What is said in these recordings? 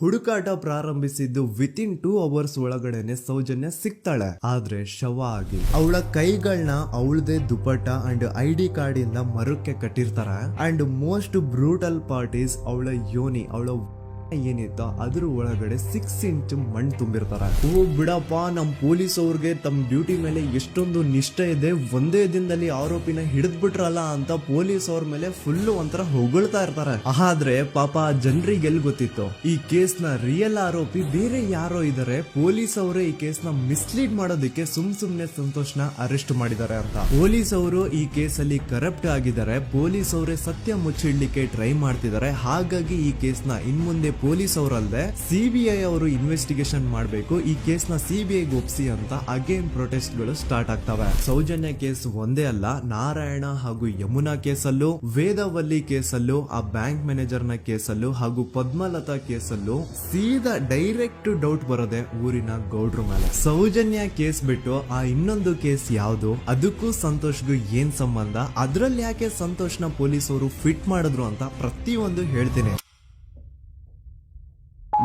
ಹುಡುಕಾಟ ಪ್ರಾರಂಭಿಸಿದ್ದು within 2 hours ಒಳಗಡೆನೆ ಸೌಜನ್ಯ ಸಿಗ್ತಾಳೆ. ಆದ್ರೆ ಶವ ಆಗಿ ಅವಳ ಕೈಗಳನ್ನ ಅವಳದೇ ದುಪಟ್ಟ ಅಂಡ್ ID ಕಾರ್ಡ್ ಇಂದ ಮರಕ್ಕೆ ಕಟ್ಟಿರ್ತಾರೆ. And most brutal part is ಅವಳ ಯೋನಿ, ಅವಳ ಏನಿತ್ತ ಅದ್ರ ಒಳಗಡೆ 6 ಇಂಚ್ ಮಣ್ಣು ತುಂಬಿರ್ತಾರ. ಓ ಬಿಡಪ್ಪ, ನಮ್ ಪೊಲೀಸ್ ಅವ್ರಿಗೆ ತಮ್ಮ ಡ್ಯೂಟಿ ಮೇಲೆ ಎಷ್ಟೊಂದು ನಿಷ್ಠೆ ಇದೆ, ಒಂದೇ ದಿನದಲ್ಲಿ ಆರೋಪಿನ ಹಿಡಿದ್ಬಿಟ್ರಲ್ಲ ಅಂತ ಪೊಲೀಸ್ ಅವ್ರ ಮೇಲೆ ಫುಲ್ ಒಂಥರ ಹೊಗಳ್ತಾ ಇರ್ತಾರೆ. ಆದ್ರೆ ಪಾಪ ಜನರಿಗೆ ಎಲ್ ಗೊತ್ತಿತ್ತು ಈ ಕೇಸ್ ನ ರಿಯಲ್ ಆರೋಪಿ ಬೇರೆ ಯಾರೋ ಇದಾರೆ, ಪೊಲೀಸ್ ಅವರೇ ಈ ಕೇಸ್ ನ ಮಿಸ್ಲೀಡ್ ಮಾಡೋದಕ್ಕೆ ಸುಮ್ನೆ ಸಂತೋಷ್ನ ಅರೆಸ್ಟ್ ಮಾಡಿದ್ದಾರೆ ಅಂತ. ಪೊಲೀಸ್ ಅವರು ಈ ಕೇಸ್ ಅಲ್ಲಿ ಕರಪ್ಟ್ ಆಗಿದ್ದಾರೆ, ಪೊಲೀಸ್ ಅವರೇ ಸತ್ಯ ಮುಚ್ಚಿಡ್ಲಿಕ್ಕೆ ಟ್ರೈ ಮಾಡ್ತಿದ್ದಾರೆ. ಹಾಗಾಗಿ ಈ ಕೇಸ್ ನ ಇನ್ಮುಂದೆ ಪೊಲೀಸ್ ಅವರಲ್ಲದೆ CBI ಅವರು ಇನ್ವೆಸ್ಟಿಗೇಷನ್ ಮಾಡಬೇಕು, ಈ ಕೇಸ್ ನ CBI ಒಪ್ಸಿ ಅಂತ ಅಗೇನ್ ಪ್ರೊಟೆಸ್ಟ್ ಗಳು ಸ್ಟಾರ್ಟ್ ಆಗ್ತವೆ. ಸೌಜನ್ಯ ಕೇಸ್ ಒಂದೇ ಅಲ್ಲ, ನಾರಾಯಣ ಹಾಗೂ ಯಮುನಾ ಕೇಸಲ್ಲೂ, ವೇದವಲ್ಲಿ ಕೇಸಲ್ಲೂ, ಆ ಬ್ಯಾಂಕ್ ಮ್ಯಾನೇಜರ್ ನ ಕೇಸಲ್ಲೂ ಹಾಗೂ ಪದ್ಮಲತಾ ಕೇಸಲ್ಲೂ ಸೀದಾ ಡೈರೆಕ್ಟ್ ಡೌಟ್ ಬರೋದೆ ಊರಿನ ಗೌಡ್ರ ಮೇಲೆ. ಸೌಜನ್ಯ ಕೇಸ್ ಬಿಟ್ಟು ಆ ಇನ್ನೊಂದು ಕೇಸ್ ಯಾವುದು, ಅದಕ್ಕೂ ಸಂತೋಷ್ಗೂ ಏನ್ ಸಂಬಂಧ, ಅದ್ರಲ್ಲಿ ಯಾಕೆ ಸಂತೋಷ್ನ ಪೊಲೀಸ್ ಅವರು ಫಿಟ್ ಮಾಡಿದ್ರು ಅಂತ ಪ್ರತಿಯೊಂದು ಹೇಳ್ತೀನಿ.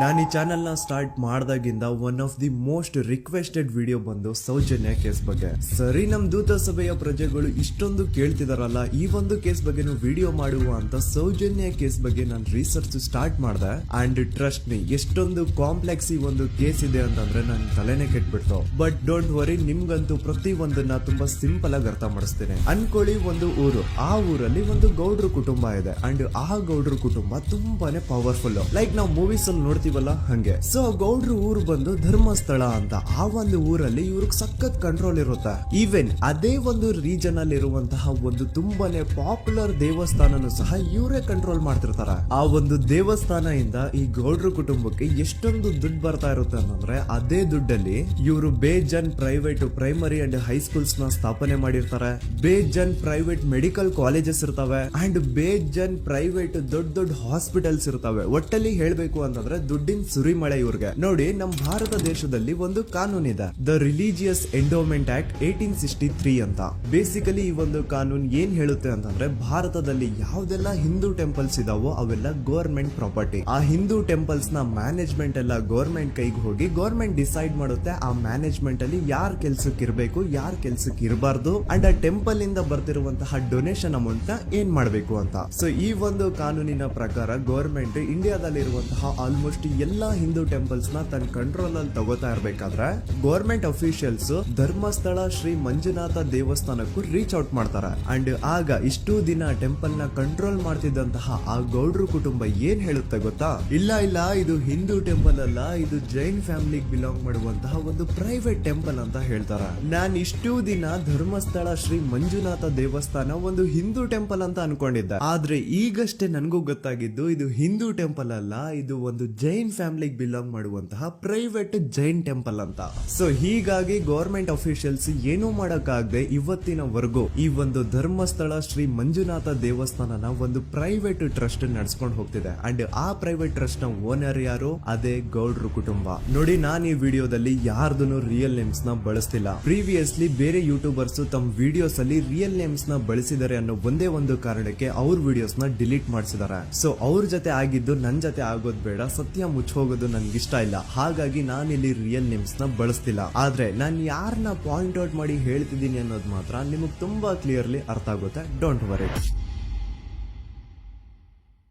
ನಾನು ಈ ಚಾನೆಲ್ ನ ಸ್ಟಾರ್ಟ್ ಮಾಡ್ದಾಗಿಂದ one of the most requested video ಬಂದು ಸೌಜನ್ಯ ಕೇಸ್ ಬಗ್ಗೆ. ಸರಿ, ನಮ್ ದೂತ ಸಭೆಯ ಪ್ರಜೆಗಳು ಇಷ್ಟೊಂದು ಕೇಳ್ತಿದಾರಲ್ಲ, ಈ ಒಂದು ಕೇಸ್ ಬಗ್ಗೆ ವಿಡಿಯೋ ಮಾಡುವ ಅಂತ ಸೌಜನ್ಯ ಕೇಸ್ ಬಗ್ಗೆ ನಾನು ರಿಸರ್ಚ್ ಸ್ಟಾರ್ಟ್ ಮಾಡ್ದೆ. ಅಂಡ್ ಟ್ರಸ್ಟ್ ಮೀ, ಎಷ್ಟೊಂದು ಕಾಂಪ್ಲೆಕ್ಸ್ ಈ ಒಂದು ಕೇಸ್ ಇದೆ ಅಂತಂದ್ರೆ ನನ್ ತಲೆನೇ ಕೆಟ್ಬಿಡ್ತು. ಬಟ್ ಡೋಂಟ್ ವರಿ, ನಿಮ್ಗಂತೂ ಪ್ರತಿ ಒಂದನ್ನ ತುಂಬಾ ಸಿಂಪಲ್ ಆಗಿ ಅರ್ಥ ಮಾಡಿಸ್ತೀನಿ. ಅನ್ಕೊಳ್ಳಿ, ಒಂದು ಊರು, ಆ ಊರಲ್ಲಿ ಒಂದು ಗೌಡ್ರ ಕುಟುಂಬ ಇದೆ. ಅಂಡ್ ಆ ಗೌಡ್ರ ಕುಟುಂಬ ತುಂಬಾನೇ ಪವರ್ಫುಲ್, ಲೈಕ್ ನಾವು ಮೂವೀಸ್ ಅಲ್ಲಿ ನೋಡ್ತೀವಲ್ಲ ಹಂಗೆ. ಸೊ ಗೌಡ್ರು ಊರು ಬಂದು ಧರ್ಮಸ್ಥಳ ಅಂತ, ಆ ಒಂದು ಊರಲ್ಲಿ ಇವ್ರಿಗೆ ಸಖತ್ ಕಂಟ್ರೋಲ್ ಇರುತ್ತೆ. ಈವನ್ ಅದೇ ಒಂದು ರೀಜನ್ ಅಲ್ಲಿ ಇರುವಂತಹ ಒಂದು ತುಂಬಾನೇ ಪಾಪ್ಯುಲರ್ ದೇವಸ್ಥಾನನು ಸಹ ಇವರೇ ಕಂಟ್ರೋಲ್ ಮಾಡ್ತಿರ್ತಾರೆ. ಆ ಒಂದು ದೇವಸ್ಥಾನ ಇಂದ ಈ ಗೌಡ್ರ ಕುಟುಂಬಕ್ಕೆ ಎಷ್ಟೊಂದು ದುಡ್ಡು ಬರ್ತಾ ಇರುತ್ತೆ ಅಂತಂದ್ರೆ, ಅದೇ ದುಡ್ಡಲ್ಲಿ ಇವರು ಬೇಜನ್ ಪ್ರೈವೇಟ್ ಪ್ರೈಮರಿ ಅಂಡ್ ಹೈಸ್ಕೂಲ್ಸ್ ನ ಸ್ಥಾಪನೆ ಮಾಡಿರ್ತಾರೆ, ಬೇಜನ್ ಪ್ರೈವೇಟ್ ಮೆಡಿಕಲ್ ಕಾಲೇಜಸ್ ಇರ್ತವೆ, ಅಂಡ್ ಬೇಜನ್ ಪ್ರೈವೇಟ್ ದೊಡ್ಡ ದೊಡ್ಡ ಹಾಸ್ಪಿಟಲ್ಸ್ ಇರ್ತವೆ. ಒಟ್ಟಲ್ಲಿ ಹೇಳ್ಬೇಕು ಅಂತಂದ್ರೆ ದುಡ್ಡಿನ ಸುರಿಮಳೆ ಇವ್ರಿಗೆ. ನೋಡಿ, ನಮ್ಮ ಭಾರತ ದೇಶದಲ್ಲಿ ಒಂದು ಕಾನೂನು ಇದೆ, ದ ರಿಲಿಜಿಯಸ್ ಎಂಡೋಮೆಂಟ್ ಆಕ್ಟ್ 1863 ಅಂತ. ಬೇಸಿಕಲಿ ಈ ಒಂದು ಕಾನೂನು ಏನ್ ಹೇಳುತ್ತೆ ಅಂತಂದ್ರೆ, ಭಾರತದಲ್ಲಿ ಯಾವ್ದೆಲ್ಲ ಹಿಂದೂ ಟೆಂಪಲ್ಸ್ ಇದಾವೋ ಅವೆಲ್ಲ ಗವರ್ಮೆಂಟ್ ಪ್ರಾಪರ್ಟಿ. ಆ ಹಿಂದೂ ಟೆಂಪಲ್ಸ್ ನ ಮ್ಯಾನೇಜ್ಮೆಂಟ್ ಎಲ್ಲ ಗವರ್ಮೆಂಟ್ ಕೈಗೆ ಹೋಗಿ ಗವರ್ಮೆಂಟ್ ಡಿಸೈಡ್ ಮಾಡುತ್ತೆ ಆ ಮ್ಯಾನೇಜ್ಮೆಂಟ್ ಅಲ್ಲಿ ಯಾರ್ ಕೆಲ್ಸಕ್ಕೆ ಇರಬೇಕು, ಯಾರ್ ಕೆಲ್ಸಕ್ಕೆ ಇರಬಾರ್ದು, ಅಂಡ್ ಆ ಟೆಂಪಲ್ ಇಂದ ಬರ್ತಿರುವಂತಹ ಡೊನೇಷನ್ ಅಮೌಂಟ್ ನ ಏನ್ ಮಾಡ್ಬೇಕು ಅಂತ. ಸೊ ಈ ಒಂದು ಕಾನೂನಿನ ಪ್ರಕಾರ ಗವರ್ಮೆಂಟ್ ಇಂಡಿಯಾದಲ್ಲಿ ಇರುವಂತಹ ಆಲ್ಮೋಸ್ಟ್ ಎಲ್ಲಾ ಹಿಂದೂ ಟೆಂಪಲ್ಸ್ ನ ತನ್ನ ಕಂಟ್ರೋಲ್ ಅಲ್ಲಿ ತಗೋತಾ ಇರ್ಬೇಕಾದ್ರೆ ಗವರ್ಮೆಂಟ್ ಅಫಿಷಿಯಲ್ಸ್ ಧರ್ಮಸ್ಥಳ ಶ್ರೀ ಮಂಜುನಾಥ ದೇವಸ್ಥಾನಕ್ಕೂ ರೀಚ್ ಔಟ್ ಮಾಡ್ತಾರೆ. ಅಂಡ್ ಆಗ ಇಷ್ಟು ದಿನ ಟೆಂಪಲ್ ನ ಕಂಟ್ರೋಲ್ ಮಾಡ್ತಿದ್ದಂತಹ ಆ ಗೌಡ್ರು ಕುಟುಂಬ ಏನ್ ಹೇಳುತ್ತೆ ಗೊತ್ತಾ, ಇಲ್ಲ ಇದು ಹಿಂದೂ ಟೆಂಪಲ್ ಅಲ್ಲ, ಇದು ಜೈನ್ ಫ್ಯಾಮಿಲಿಗೆ ಬಿಲಾಂಗ್ ಮಾಡುವಂತಹ ಒಂದು ಪ್ರೈವೇಟ್ ಟೆಂಪಲ್ ಅಂತ ಹೇಳ್ತಾರೆ. ನಾನ್ ಇಷ್ಟು ದಿನ ಧರ್ಮಸ್ಥಳ ಶ್ರೀ ಮಂಜುನಾಥ ದೇವಸ್ಥಾನ ಒಂದು ಹಿಂದೂ ಟೆಂಪಲ್ ಅಂತ ಅನ್ಕೊಂಡಿದ್ದೆ, ಆದ್ರೆ ಈಗಷ್ಟೇ ನನಗೂ ಗೊತ್ತಾಗಿದ್ದು ಇದು ಹಿಂದೂ ಟೆಂಪಲ್ ಅಲ್ಲ, ಇದು ಒಂದು ಜೈನ್ ಫ್ಯಾಮಿಲಿಗೆ ಬಿಲಾಂಗ್ ಮಾಡುವಂತಹ ಪ್ರೈವೇಟ್ ಜೈನ್ ಟೆಂಪಲ್ ಅಂತ. ಸೊ ಹೀಗಾಗಿ ಗವರ್ಮೆಂಟ್ ಅಫಿಷಿಯಲ್ಸ್ ಏನೂ ಮಾಡಕ್ಕಾಗದೆ ಇವತ್ತಿನವರೆಗೂ ಈ ಒಂದು ಧರ್ಮಸ್ಥಳ ಶ್ರೀ ಮಂಜುನಾಥ ದೇವಸ್ಥಾನನ ಒಂದು ಪ್ರೈವೇಟ್ ಟ್ರಸ್ಟ್ ನಡೆಸ್ಕೊಂಡು ಹೋಗ್ತಿದೆ. ಅಂಡ್ ಆ ಪ್ರೈವೇಟ್ ಟ್ರಸ್ಟ್ ನ ಓನರ್ ಯಾರು, ಅದೇ ಗೌಡ್ರ ಕುಟುಂಬ. ನೋಡಿ, ನಾನು ಈ ವಿಡಿಯೋದಲ್ಲಿ ಯಾರ್ದು ರಿಯಲ್ ನೇಮ್ಸ್ ನ ಬಳಸ್ತಿಲ್ಲ. ಪ್ರೀವಿಯಸ್ಲಿ ಬೇರೆ ಯೂಟ್ಯೂಬರ್ಸ್ ತಮ್ಮ ವಿಡಿಯೋಸ್ ಅಲ್ಲಿ ರಿಯಲ್ ನೇಮ್ಸ್ ನ ಬಳಸಿದ್ದಾರೆ ಅನ್ನೋ ಒಂದೇ ಒಂದು ಕಾರಣಕ್ಕೆ ಅವ್ರ ವಿಡಿಯೋಸ್ ನ ಡಿಲೀಟ್ ಮಾಡಿಸಿದ್ದಾರೆ. ಸೊ ಅವ್ರ ಜೊತೆ ಆಗಿದ್ದು ನನ್ ಜೊತೆ ಆಗೋದ್ ಬೇಡ, ಸತ್ಯ ಮುಚ್ಚೋಗೋದು ನನ್ಗೆ ಇಷ್ಟ ಇಲ್ಲ. ಹಾಗಾಗಿ ನಾನಿಲ್ಲಿ ರಿಯಲ್ ನೇಮ್ಸ್ ನ ಬಳಸ್ತಿಲ್ಲ. ಆದ್ರೆ ನಾನು ಯಾರನ್ನ ಪಾಯಿಂಟ್ ಔಟ್ ಮಾಡಿ ಹೇಳ್ತಿದ್ದೀನಿ ಅನ್ನೋದು ಮಾತ್ರ ನಿಮಗೆ ತುಂಬಾ ಕ್ಲಿಯರ್ಲಿ ಅರ್ಥ ಆಗುತ್ತೆ. Don't worry.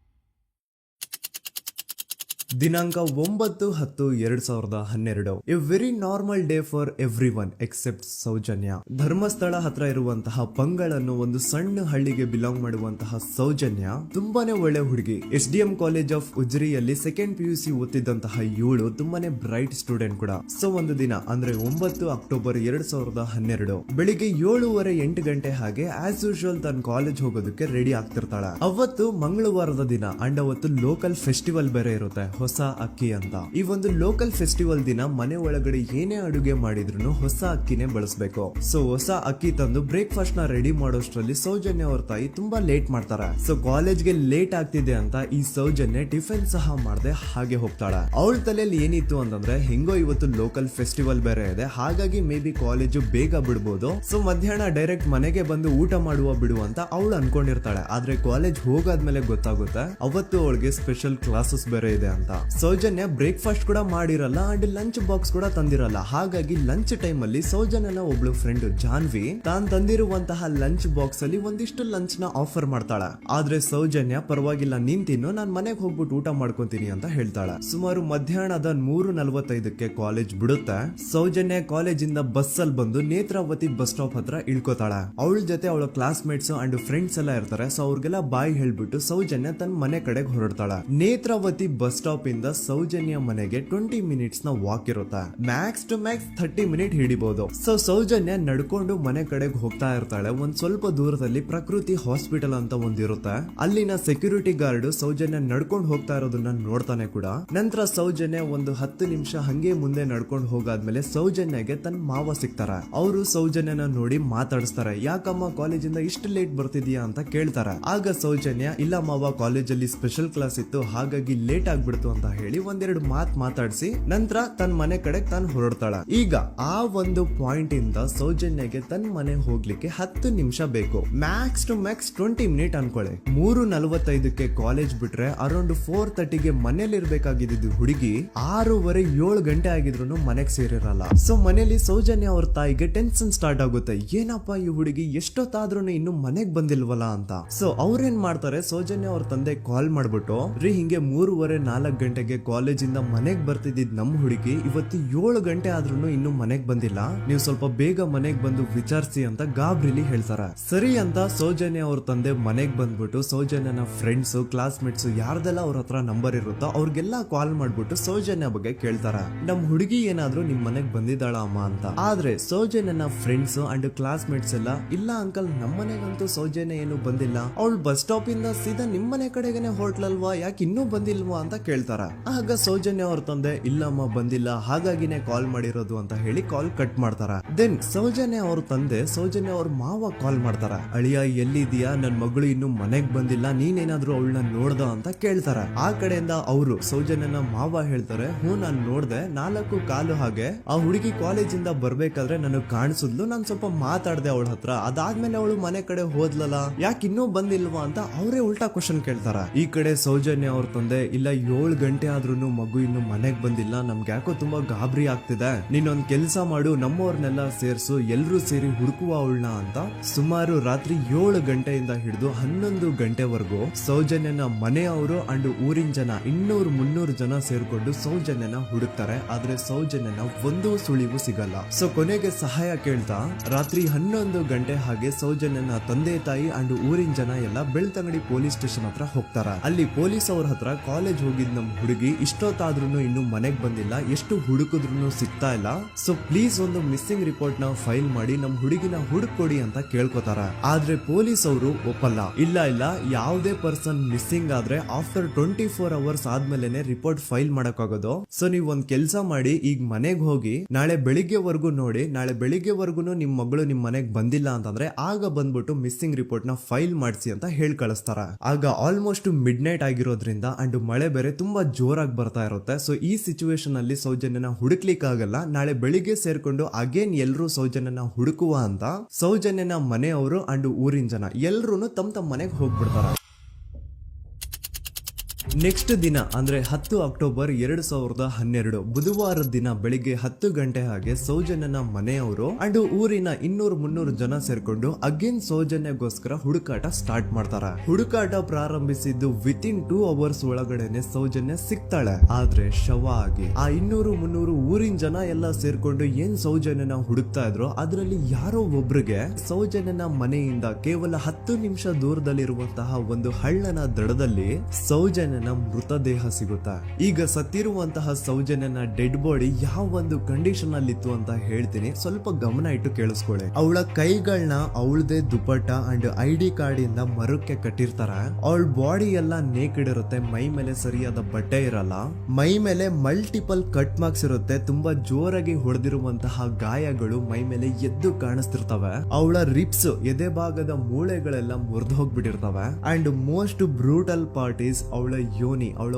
ದಿನಾಂಕ 9/10/2012, a very normal day for everyone except Soujanya. Dharmasthala ಹತ್ರ ಇರುವಂತಹ ಪಂಗಳ್ ಅನ್ನೋ ಒಂದು ಸಣ್ಣ ಹಳ್ಳಿಗೆ ಬಿಲಾಂಗ್ ಮಾಡುವಂತಹ ಸೌಜನ್ಯ ತುಂಬಾನೇ ಒಳ್ಳೆ ಹುಡುಗಿ. SDM ಕಾಲೇಜ್ ಆಫ್ ಉಜ್ರಿಯಲ್ಲಿ 2nd PUC ಓದ್ತಿದ್ದಂತಹ ಇವಳು ತುಂಬಾನೇ ಬ್ರೈಟ್ ಸ್ಟೂಡೆಂಟ್ ಕೂಡ. ಸೊ ಒಂದು ದಿನ ಅಂದ್ರೆ 9 ಅಕ್ಟೋಬರ್ 2012 ಬೆಳಿಗ್ಗೆ 7:30-8 ಗಂಟೆ ಹಾಗೆ ಆಸ್ ಯೂಶುವಲ್ ತನ್ನ ಕಾಲೇಜ್ ಹೋಗೋದಕ್ಕೆ ರೆಡಿ ಆಗ್ತಿರ್ತಾಳೆ. ಅವತ್ತು ಮಂಗಳವಾರದ ದಿನ ಅಂಡ್ ಅವತ್ತು ಲೋಕಲ್ ಫೆಸ್ಟಿವಲ್ ಬೇರೆ ಇರುತ್ತೆ, ಹೊಸ ಅಕ್ಕಿ ಅಂತ. ಈ ಒಂದು ಲೋಕಲ್ ಫೆಸ್ಟಿವಲ್ ದಿನ ಮನೆ ಒಳಗಡೆ ಏನೇ ಅಡುಗೆ ಮಾಡಿದ್ರು ಹೊಸ ಅಕ್ಕಿನೇ ಬಳಸಬೇಕು. ಸೊ ಹೊಸ ಅಕ್ಕಿ ತಂದು ಬ್ರೇಕ್ಫಾಸ್ಟ್ ನ ರೆಡಿ ಮಾಡೋಷ್ಟ್ರಲ್ಲಿ ಸೌಜನ್ಯ ಅವ್ರ ತಾಯಿ ತುಂಬಾ ಲೇಟ್ ಮಾಡ್ತಾರೆ. ಸೊ ಕಾಲೇಜ್ಗೆ ಲೇಟ್ ಆಗ್ತಿದೆ ಅಂತ ಈ ಸೌಜನ್ಯ ಟಿಫಿನ್ ಸಹ ಮಾಡದೆ ಹಾಗೆ ಹೋಗ್ತಾಳೆ. ಅವಳ ತಲೆಯಲ್ಲಿ ಏನಿತ್ತು ಅಂತಂದ್ರೆ, ಹೆಂಗೋ ಇವತ್ತು ಲೋಕಲ್ ಫೆಸ್ಟಿವಲ್ ಬೇರೆ ಇದೆ, ಹಾಗಾಗಿ ಮೇ ಬಿ ಕಾಲೇಜು ಬೇಗ ಬಿಡ್ಬೋದು, ಸೊ ಮಧ್ಯಾಹ್ನ ಡೈರೆಕ್ಟ್ ಮನೆಗೆ ಬಂದು ಊಟ ಮಾಡುವ ಬಿಡು ಅಂತ ಅವಳು ಅನ್ಕೊಂಡಿರ್ತಾಳೆ. ಆದ್ರೆ ಕಾಲೇಜ್ ಹೋಗಾದ್ಮೇಲೆ ಗೊತ್ತಾಗುತ್ತೆ ಅವತ್ತು ಅವಳಿಗೆ ಸ್ಪೆಷಲ್ ಕ್ಲಾಸಸ್ ಬೇರೆ ಇದೆ ಅಂತ. ಅಂತ. ಸೌಜನ್ಯ ಬ್ರೇಕ್ಫಾಸ್ಟ್ ಕೂಡ ಮಾಡಿರಲ್ಲ ಅಂಡ್ ಲಂಚ್ ಬಾಕ್ಸ್ ಕೂಡ ತಂದಿರಲ್ಲ. ಹಾಗಾಗಿ ಲಂಚ್ ಟೈಮ್ ಅಲ್ಲಿ ಸೌಜನ್ಯನ ಒಬ್ಳು ಫ್ರೆಂಡ್ ಜಾನ್ವಿ ತಾನ್ ತಂದಿರುವಂತಹ ಲಂಚ್ ಬಾಕ್ಸ್ ಅಲ್ಲಿ ಒಂದಿಷ್ಟು ಲಂಚ್ ನ ಆಫರ್ ಮಾಡ್ತಾಳ. ಆದ್ರೆ ಸೌಜನ್ಯ ಪರವಾಗಿಲ್ಲ ನೀನ್ ತಿನ್ನು, ನಾನ್ ಮನೆಗೆ ಹೋಗ್ಬಿಟ್ಟು ಊಟ ಮಾಡ್ಕೊಂತೀನಿ ಅಂತ ಹೇಳ್ತಾಳ. ಸುಮಾರು ಮಧ್ಯಾಹ್ನದ 3:45ಕ್ಕೆ ಕಾಲೇಜ್ ಬಿಡುತ್ತೆ. ಸೌಜನ್ಯ ಕಾಲೇಜ್ ಇಂದ ಬಸ್ ಅಲ್ಲಿ ಬಂದು ನೇತ್ರಾವತಿ ಬಸ್ ಸ್ಟಾಪ್ ಹತ್ರ ಇಳ್ಕೋತಾಳ. ಅವಳ ಜೊತೆ ಅವಳ ಕ್ಲಾಸ್ ಮೇಟ್ಸ್ ಅಂಡ್ ಫ್ರೆಂಡ್ಸ್ ಎಲ್ಲ ಇರ್ತಾರೆ. ಸೊ ಅವ್ರಿಗೆಲ್ಲ ಬಾಯ್ ಹೇಳ್ಬಿಟ್ಟು ಸೌಜನ್ಯ ತನ್ನ ಮನೆ ಕಡೆಗೆ ಹೊರಡ್ತಾಳ. ನೇತ್ರಾವತಿ ಬಸ್ ಸ್ಟಾಪ್ ಇಂದ ಸೌಜನ್ಯ ಮನೆಗೆ 20 ಮಿನಿಟ್ಸ್ ನ ವಾಕ್ ಇರುತ್ತೆ. ಮ್ಯಾಕ್ಸ್ ಟು ಮ್ಯಾಕ್ಸ್ 30 ಮಿನಿಟ್ ಹಿಡಿಬಹುದು. ಸೊ ಸೌಜನ್ಯ ನಡ್ಕೊಂಡು ಮನೆ ಕಡೆಗೆ ಹೋಗ್ತಾ ಇರ್ತಾಳೆ. ಒಂದ್ ಸ್ವಲ್ಪ ದೂರದಲ್ಲಿ ಪ್ರಕೃತಿ ಹಾಸ್ಪಿಟಲ್ ಅಂತ ಒಂದಿರುತ್ತೆ. ಅಲ್ಲಿನ ಸೆಕ್ಯೂರಿಟಿ ಗಾರ್ಡ್ ಸೌಜನ್ಯ ನಡ್ಕೊಂಡು ಹೋಗ್ತಾ ಇರೋದನ್ನ ನೋಡ್ತಾನೆ ಕೂಡ. ನಂತರ ಸೌಜನ್ಯ ಒಂದು 10 ನಿಮಿಷ ಹಂಗೆ ಮುಂದೆ ನಡ್ಕೊಂಡು ಹೋಗಾದ್ಮೇಲೆ ಸೌಜನ್ಯಗೆ ತನ್ನ ಮಾವ ಸಿಗ್ತಾರ. ಅವರು ಸೌಜನ್ಯನ ನೋಡಿ ಮಾತಾಡಿಸ್ತಾರೆ. ಯಾಕಮ್ಮ ಕಾಲೇಜಿಂದ ಇಷ್ಟು ಲೇಟ್ ಬರ್ತಿದ್ಯಾ ಅಂತ ಕೇಳ್ತಾರ. ಆಗ ಸೌಜನ್ಯ ಇಲ್ಲ ಮಾವ, ಕಾಲೇಜಲ್ಲಿ ಸ್ಪೆಷಲ್ ಕ್ಲಾಸ್ ಇತ್ತು ಹಾಗಾಗಿ ಲೇಟ್ ಆಗ್ಬಿಡ್ತು ಅಂತ ಹೇಳಿ ಒಂದೆರಡು ಮಾತಾಡಿಸಿ ನಂತರ ತನ್ನ ಮನೆ ಕಡೆ ತಾನು ಹೊರಡ್ತಾಳ. ಈಗ ಆ ಒಂದು ಪಾಯಿಂಟ್ ಇಂದ ಸೌಜನ್ಯಗೆ ತನ್ನ ಮನೆ ಹೋಗ್ಲಿಕ್ಕೆ 10 ನಿಮಿಷ ಬೇಕು. ಮ್ಯಾಕ್ಸ್ ಟು ಮ್ಯಾಕ್ಸ್ 20 ಮಿನಿಟ್ ಅನ್ಕೊಳ್ಳಿ. 3:45ಕ್ಕೆ ಕಾಲೇಜ್ ಬಿಟ್ರೆ ಅರೌಂಡ್ 4:30ಗೆ ಮನೇಲಿ ಇರ್ಬೇಕಾಗಿದ್ದು ಹುಡುಗಿ 6:30 7 ಗಂಟೆ ಆಗಿದ್ರು ಮನೆಗ್ ಸೇರಿರಲ್ಲ. ಸೊ ಮನೇಲಿ ಸೌಜನ್ಯ ಅವ್ರ ತಾಯಿಗೆ ಟೆನ್ಷನ್ ಸ್ಟಾರ್ಟ್ ಆಗುತ್ತೆ. ಏನಪ್ಪಾ ಈ ಹುಡುಗಿ ಎಷ್ಟೊತ್ತಾದ್ರೂ ಇನ್ನು ಮನೆಗ್ ಬಂದಿಲ್ವಲ್ಲ ಅಂತ. ಸೊ ಅವ್ರೇನ್ ಮಾಡ್ತಾರೆ, ಸೌಜನ್ಯ ಅವ್ರ ತಂದೆ ಕಾಲ್ ಮಾಡ್ಬಿಟ್ಟು ರೀ ಹಿಂಗೆ 3:30 4 ಗಂಟೆಗೆ ಕಾಲೇಜಿಂದ ಮನೆಗ್ ಬರ್ತಿದ್ದಿದ್ ನಮ್ ಹುಡುಗಿ ಇವತ್ತು 7 ಗಂಟೆ ಆದ್ರೂ ಇನ್ನು ಮನೆಗ್ ಬಂದಿಲ್ಲ, ನೀವು ಸ್ವಲ್ಪ ಬೇಗ ಮನೆಗ್ ಬಂದು ವಿಚಾರಿಸಿ ಅಂತ ಗಾಬ್ರಿಲಿ ಹೇಳ್ತಾರ. ಸರಿ ಅಂತ ಸೌಜನ್ಯ ಅವ್ರ ತಂದೆ ಮನೆಗ್ ಬಂದ್ಬಿಟ್ಟು ಸೌಜನ್ಯನ ಫ್ರೆಂಡ್ಸ್ ಕ್ಲಾಸ್ ಮೇಟ್ಸ್ ಯಾರ್ದೆಲ್ಲ ಅವ್ರ ಹತ್ರ ನಂಬರ್ ಇರುತ್ತೋ ಅವ್ರಿಗೆಲ್ಲ ಕಾಲ್ ಮಾಡ್ಬಿಟ್ಟು ಸೌಜನ್ಯ ಬಗ್ಗೆ ಕೇಳ್ತಾರ. ನಮ್ ಹುಡುಗಿ ಏನಾದ್ರೂ ನಿಮ್ ಮನೆಗ್ ಬಂದಿದ್ದಾಳ ಅಮ್ಮ ಅಂತ. ಆದ್ರೆ ಸೌಜನ್ಯನ ಫ್ರೆಂಡ್ಸ್ ಅಂಡ್ ಕ್ಲಾಸ್ ಮೇಟ್ಸ್ ಎಲ್ಲ ಇಲ್ಲ ಅಂಕಲ್ ನಮ್ ಮನೆಗಂತೂ ಸೌಜನ್ಯ ಏನು ಬಂದಿಲ್ಲ, ಅವಳು ಬಸ್ ಸ್ಟಾಪ್ ಇಂದ ಸೀದಾ ನಿಮ್ ಮನೆ ಕಡೆಗೇನೆ ಹೊರಟ್ಲಲ್ವಾ, ಯಾಕೆ ಇನ್ನೂ ಬಂದಿಲ್ವಾ ಅಂತ ಕೇಳ್ತಾರ. ಆಗ ಸೌಜನ್ಯ ಅವ್ರ ತಂದೆ ಇಲ್ಲಮ್ಮ ಬಂದಿಲ್ಲ ಹಾಗಾಗಿನೇ ಕಾಲ್ ಮಾಡಿರೋದು ಅಂತ ಹೇಳಿ ಕಾಲ್ ಕಟ್ ಮಾಡ್ತಾರ. ದೆನ್ ಸೌಜನ್ಯ ಅವ್ರ ತಂದೆ ಸೌಜನ್ಯ ಅವ್ರ ಮಾವ ಕಾಲ್ ಮಾಡ್ತಾರ. ಅಳಿಯ ಎಲ್ಲಿದ್ಯಾ, ನನ್ ಮಗಳು ಇನ್ನು ಮನೆಗ್ ಬಂದಿಲ್ಲ, ನೀನೇನಾದ್ರೂ ಅವಳನ್ನ ನೋಡ್ದ ಅಂತ ಕೇಳ್ತಾರ. ಆ ಕಡೆಯಿಂದ ಅವರು ಸೌಜನ್ಯನ ಮಾವ ಹೇಳ್ತಾರೆ, ಹ್ಞೂ ನಾನ್ ನೋಡ್ದೆ 4:15 ಹಾಗೆ ಆ ಹುಡುಗಿ ಕಾಲೇಜಿಂದ ಬರ್ಬೇಕಾದ್ರೆ ನನಗ್ ಕಾಣಿಸಿದ್ಲು, ನಾನ್ ಸ್ವಲ್ಪ ಮಾತಾಡ್ದೆ ಅವಳ ಹತ್ರ, ಅದಾದ್ಮೇಲೆ ಅವಳು ಮನೆ ಕಡೆ ಹೋದ್ಲಲ್ಲ, ಯಾಕೆ ಇನ್ನೂ ಬಂದಿಲ್ವಾ ಅಂತ ಅವರೇ ಉಲ್ಟಾ ಕ್ವಶನ್ ಕೇಳ್ತಾರ. ಈ ಕಡೆ ಸೌಜನ್ಯ ಅವ್ರ ತಂದೆ ಇಲ್ಲ 7 ಗಂಟೆ ಆದ್ರೂ ಮಗು ಇನ್ನು ಮನೆಗ್ ಬಂದಿಲ್ಲ, ನಮ್ಗೆ ಯಾಕೋ ತುಂಬಾ ಗಾಬರಿ ಆಗ್ತಿದೆ, ನೀನೊಂದ್ ಕೆಲ್ಸ ಮಾಡು ನಮ್ಮವ್ರನ್ನೆಲ್ಲ ಸೇರ್ಸು ಎಲ್ರೂ ಸೇರಿ ಹುಡುಕುವ ಅವಳನ್ನ ಅಂತ ಸುಮಾರು ರಾತ್ರಿ 7 ಗಂಟೆಯಿಂದ ಹಿಡಿದು 11 ಗಂಟೆವರೆಗೂ ಸೌಜನ್ಯನ ಮನೆಯವರು ಅಂಡ್ ಊರಿನ ಜನ 200-300 ಜನ ಸೇರ್ಕೊಂಡು ಸೌಜನ್ಯನ ಹುಡುಕ್ತಾರೆ. ಆದ್ರೆ ಸೌಜನ್ಯನ ಒಂದು ಸುಳಿವು ಸಿಗಲ್ಲ. ಸೊ ಕೊನೆಗೆ ಸಹಾಯ ಕೇಳ್ತಾ ರಾತ್ರಿ 11 ಗಂಟೆ ಹಾಗೆ ಸೌಜನ್ಯನ ತಂದೆ ತಾಯಿ ಅಂಡ್ ಊರಿನ ಜನ ಎಲ್ಲ ಬೆಳ್ತಂಗಡಿ ಪೊಲೀಸ್ ಸ್ಟೇಷನ್ ಹತ್ರ ಹೋಗ್ತಾರ. ಅಲ್ಲಿ ಪೊಲೀಸ್ ಅವ್ರ ಹತ್ರ ಕಾಲೇಜ್ ಹೋಗಿದ್ ನಮ್ ಹುಡುಗಿ ಇಷ್ಟೊತ್ತಾದ್ರೂ ಇನ್ನು ಮನೆಗ್ ಬಂದಿಲ್ಲ, ಎಷ್ಟು ಹುಡುಕಿದ್ರು ಸಿಗ್ತಾ ಇಲ್ಲ, ಸೊ ಪ್ಲೀಸ್ ಒಂದು ಮಿಸ್ಸಿಂಗ್ ರಿಪೋರ್ಟ್ ನ ಫೈಲ್ ಮಾಡಿ ನಮ್ ಹುಡುಗಿನ ಹುಡುಕೊಡಿ ಅಂತ ಕೇಳ್ಕೊತಾರ. ಆದ್ರೆ ಪೊಲೀಸ್ ಅವರು ಒಪ್ಪಲ್ಲ. ಇಲ್ಲ ಯಾವುದೇ ಪರ್ಸನ್ ಮಿಸ್ಸಿಂಗ್ ಆದ್ರೆ ಆಫ್ಟರ್ 24 ಅವರ್ಸ್ ಆದ್ಮೇಲೆನೆ ರಿಪೋರ್ಟ್ ಫೈಲ್ ಮಾಡಕ್ಕಾಗೋದು. ಸೊ ನೀವ್ ಒಂದ್ ಕೆಲ್ಸ ಮಾಡಿ, ಈಗ ಮನೆಗ್ ಹೋಗಿ ನಾಳೆ ಬೆಳಿಗ್ಗೆವರೆಗೂ ನೋಡಿ, ನಾಳೆ ಬೆಳಿಗ್ಗೆವರೆಗೂ ನಿಮ್ ಮಗಳು ನಿಮ್ ಮನೆಗ್ ಬಂದಿಲ್ಲ ಅಂತಂದ್ರೆ ಆಗ ಬಂದ್ಬಿಟ್ಟು ಮಿಸ್ಸಿಂಗ್ ರಿಪೋರ್ಟ್ ನ ಫೈಲ್ ಮಾಡಿಸಿ ಅಂತ ಹೇಳಿ ಕಳಿಸ್ತಾರ. ಆಗ ಆಲ್ಮೋಸ್ಟ್ ಮಿಡ್ ನೈಟ್ ಆಗಿರೋದ್ರಿಂದ ಅಂಡ್ ಮಳೆ ಬೇರೆ ತುಂಬಾ ಜೋರಾಗಿ ಬರ್ತಾ ಇರುತ್ತೆ. ಸೊ ಈ ಸಿಚುವೇಶನ್ ಅಲ್ಲಿ ಸೌಜನ್ಯನ ಹುಡುಕ್ಲಿಕ್ಕೆ ಆಗಲ್ಲ. ನಾಳೆ ಬೆಳಿಗ್ಗೆ ಸೇರ್ಕೊಂಡು ಅಗೇನ್ ಎಲ್ರು ಸೌಜನ್ಯನ ಹುಡುಕುವ ಅಂತ ಸೌಜನ್ಯನ ಮನೆಯವರು ಅಂಡ್ ಊರಿನ ಜನ ಎಲ್ರು ತಮ್ಮ ಮನೆಗೆ ಹೋಗ್ಬಿಡ್ತಾರ. ನೆಕ್ಸ್ಟ್ ದಿನ ಅಂದ್ರೆ 10 ಅಕ್ಟೋಬರ್ 2012 ಬುಧವಾರದ ದಿನ ಬೆಳಿಗ್ಗೆ 10 ಗಂಟೆ ಹಾಗೆ ಸೌಜನ್ಯನ ಮನೆಯವರು ಅಂಡ್ ಊರಿನ 200-300 ಜನ ಸೇರ್ಕೊಂಡು ಅಗೇನ್ ಸೌಜನ್ಯಗೋಸ್ಕರ ಹುಡುಕಾಟ ಸ್ಟಾರ್ಟ್ ಮಾಡ್ತಾರ. ಹುಡುಕಾಟ ಪ್ರಾರಂಭಿಸಿದ್ದು ವಿತಿನ್ 2 ಅವರ್ಸ್ ಒಳಗಡೆನೆ ಸೌಜನ್ಯ ಸಿಗ್ತಾಳೆ. ಆದ್ರೆ ಶವ ಆಗಿ ಆ 200-300 ಊರಿನ ಜನ ಎಲ್ಲ ಸೇರ್ಕೊಂಡು ಏನ್ ಸೌಜನ್ಯನ ಹುಡುಕ್ತಾ ಇದ್ರು ಅದರಲ್ಲಿ ಯಾರೋ ಒಬ್ರಿಗೆ ಸೌಜನ್ಯನ ಮನೆಯಿಂದ ಕೇವಲ 10 ನಿಮಿಷ ದೂರದಲ್ಲಿರುವಂತಹ ಒಂದು ಹಳ್ಳನ ದಡದಲ್ಲಿ ಸೌಜನ್ಯನ ಮೃತದೇಹ ಸಿಗುತ್ತಾ. ಈಗ ಸತ್ತಿರುವಂತಹ ಸೌಜನ್ಯನ ಡೆಡ್ ಬಾಡಿ ಯಾವ ಒಂದು ಕಂಡೀಷನ್ ಅಲ್ಲಿ ಇತ್ತು ಅಂತ ಹೇಳ್ತೀನಿ, ಸ್ವಲ್ಪ ಗಮನ ಇಟ್ಟು ಕೇಳಿಸ್ಕೊಳ್ಳಿ. ಅವಳ ಕೈಗಳನ್ನ ಅವಳದೇ ದುಪಟ್ಟ ಅಂಡ್ ID ಕಾರ್ಡ್ ಇಂದ ಮರಕ್ಕೆ ಕಟ್ಟಿರ್ತಾರ. ಅವಳ ಬಾಡಿ ಎಲ್ಲ ನೇಕೆಡ್ ಇರುತ್ತೆ, ಮೈ ಮೇಲೆ ಸರಿಯಾದ ಬಟ್ಟೆ ಇರಲ್ಲ, ಮೈ ಮೇಲೆ ಮಲ್ಟಿಪಲ್ ಕಟ್ ಮಾರ್ಕ್ಸ್ ಇರುತ್ತೆ, ತುಂಬಾ ಜೋರಾಗಿ ಹೊಡೆದಿರುವಂತಹ ಗಾಯಗಳು ಮೈ ಮೇಲೆ ಎದ್ದು ಕಾಣಿಸ್ತಿರ್ತವೆ. ಅವಳ ರಿಪ್ಸ್ ಎದೆ ಭಾಗದ ಮೂಳೆಗಳೆಲ್ಲ ಮುರಿದು ಹೋಗ್ಬಿಟ್ಟಿರ್ತವೆ. And most brutal part is ಅವಳ ಯೋನಿ, ಅವಳ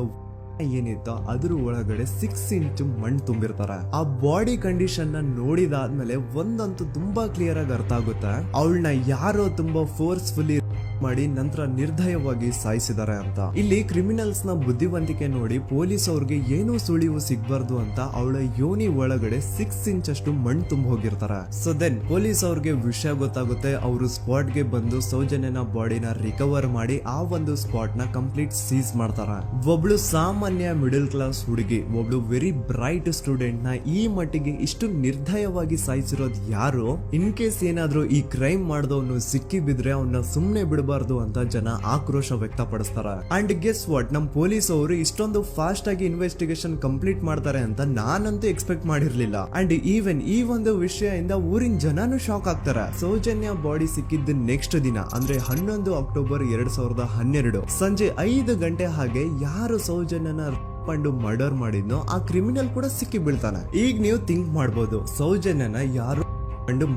ಏನಿತ್ತು ಅದ್ರ ಒಳಗಡೆ 6 ಇಂಚ್ ಮಣ್ಣು ತುಂಬಿರ್ತಾರ. ಆ ಬಾಡಿ ಕಂಡೀಷನ್ ನ ನೋಡಿದಾದ್ಮೇಲೆ ಒಂದಂತೂ ತುಂಬಾ ಕ್ಲಿಯರ್ ಆಗಿ ಅರ್ಥ ಆಗುತ್ತೆ, ಅವಳನ್ನ ಯಾರೋ ತುಂಬಾ ಫೋರ್ಸ್ಫುಲಿ ಮಾಡಿ ನಂತರ ನಿರ್ದಯವಾಗಿ ಸಾಯಿಸಿದ್ದಾರೆ ಅಂತ. ಇಲ್ಲಿ ಕ್ರಿಮಿನಲ್ಸ್ ನ ಬುದ್ಧಿವಂತಿಕೆ ನೋಡಿ ಪೊಲೀಸ್ ಅವ್ರಿಗೆ ಏನೂ ಸುಳಿವು ಸಿಗ್ಬಾರ್ದು ಅಂತ ಅವಳ ಯೋನಿ ಒಳಗಡೆ 6 ಇಂಚ್ ಅಷ್ಟು ಮಣ್ಣು ತುಂಬ ಹೋಗಿರ್ತಾರೆ. ಸೊ ದೆನ್ ಪೊಲೀಸ್ ಅವ್ರಿಗೆ ವಿಷಯ ಗೊತ್ತಾಗುತ್ತೆ. ಅವರು ಸ್ಪಾಟ್ ಗೆ ಬಂದು ಸೌಜನ್ಯನ ಬಾಡಿನ ರಿಕವರ್ ಮಾಡಿ ಆ ಒಂದು ಸ್ಪಾಟ್ ನ ಕಂಪ್ಲೀಟ್ ಸೀಸ್ ಮಾಡ್ತಾರೆ. ಒಬ್ಳು ಸಾಮಾನ್ಯ ಮಿಡಲ್ ಕ್ಲಾಸ್ ಹುಡುಗಿ, ಒಬ್ಳು ವೆರಿ ಬ್ರೈಟ್ ಸ್ಟೂಡೆಂಟ್ ನ ಈ ಮಟ್ಟಿಗೆ ಇಷ್ಟು ನಿರ್ದಯವಾಗಿ ಸಾಯಿಸಿರೋದು ಯಾರು? ಇನ್ ಕೇಸ್ ಏನಾದ್ರೂ ಈ ಕ್ರೈಮ್ ಮಾಡಿದವನು ಸಿಕ್ಕಿ ಬಿದ್ರೆ ಅವನ್ನ ಸುಮ್ನೆ ಬಿಡಬಾರ್ದು ಅಂತ ಜನ ಆಕ್ರೋಶ ವ್ಯಕ್ತಪಡಿಸ್ತಾರೆ. ಅಂಡ್ ಗೆಸ್ ವಾಟ್, ನಮ್ ಪೊಲೀಸ್ ಅವರು ಇಷ್ಟೊಂದು ಫಾಸ್ಟ್ ಆಗಿ ಇನ್ವೆಸ್ಟಿಗೇಷನ್ ಕಂಪ್ಲೀಟ್ ಮಾಡ್ತಾರೆ ಅಂತ ನಾನಂತೂ ಎಕ್ಸ್ಪೆಕ್ಟ್ ಮಾಡಿರ್ಲಿಲ್ಲ. ಅಂಡ್ ಈವನ್ ಈ ಒಂದು ವಿಷಯದಿಂದ ಊರಿನ ಜನನು ಶಾಕ್ ಆಗ್ತಾರೆ. ಸೌಜನ್ಯ ಬಾಡಿ ಸಿಕ್ಕಿದ್ದ ನೆಕ್ಸ್ಟ್ ದಿನ ಅಂದ್ರೆ 11 ಅಕ್ಟೋಬರ್ 2012 ಸಂಜೆ 5 ಗಂಟೆ ಹಾಗೆ ಯಾರು ಸೌಜನ್ಯನ ಪಂಡು ಮರ್ಡರ್ ಮಾಡಿದ್ನೋ ಆ ಕ್ರಿಮಿನಲ್ ಕೂಡ ಸಿಕ್ಕಿ ಬೀಳ್ತಾನೆ. ಈಗ ನೀವು ಥಿಂಕ್ ಮಾಡ್ಬೋದು, ಸೌಜನ್ಯನ ಯಾರು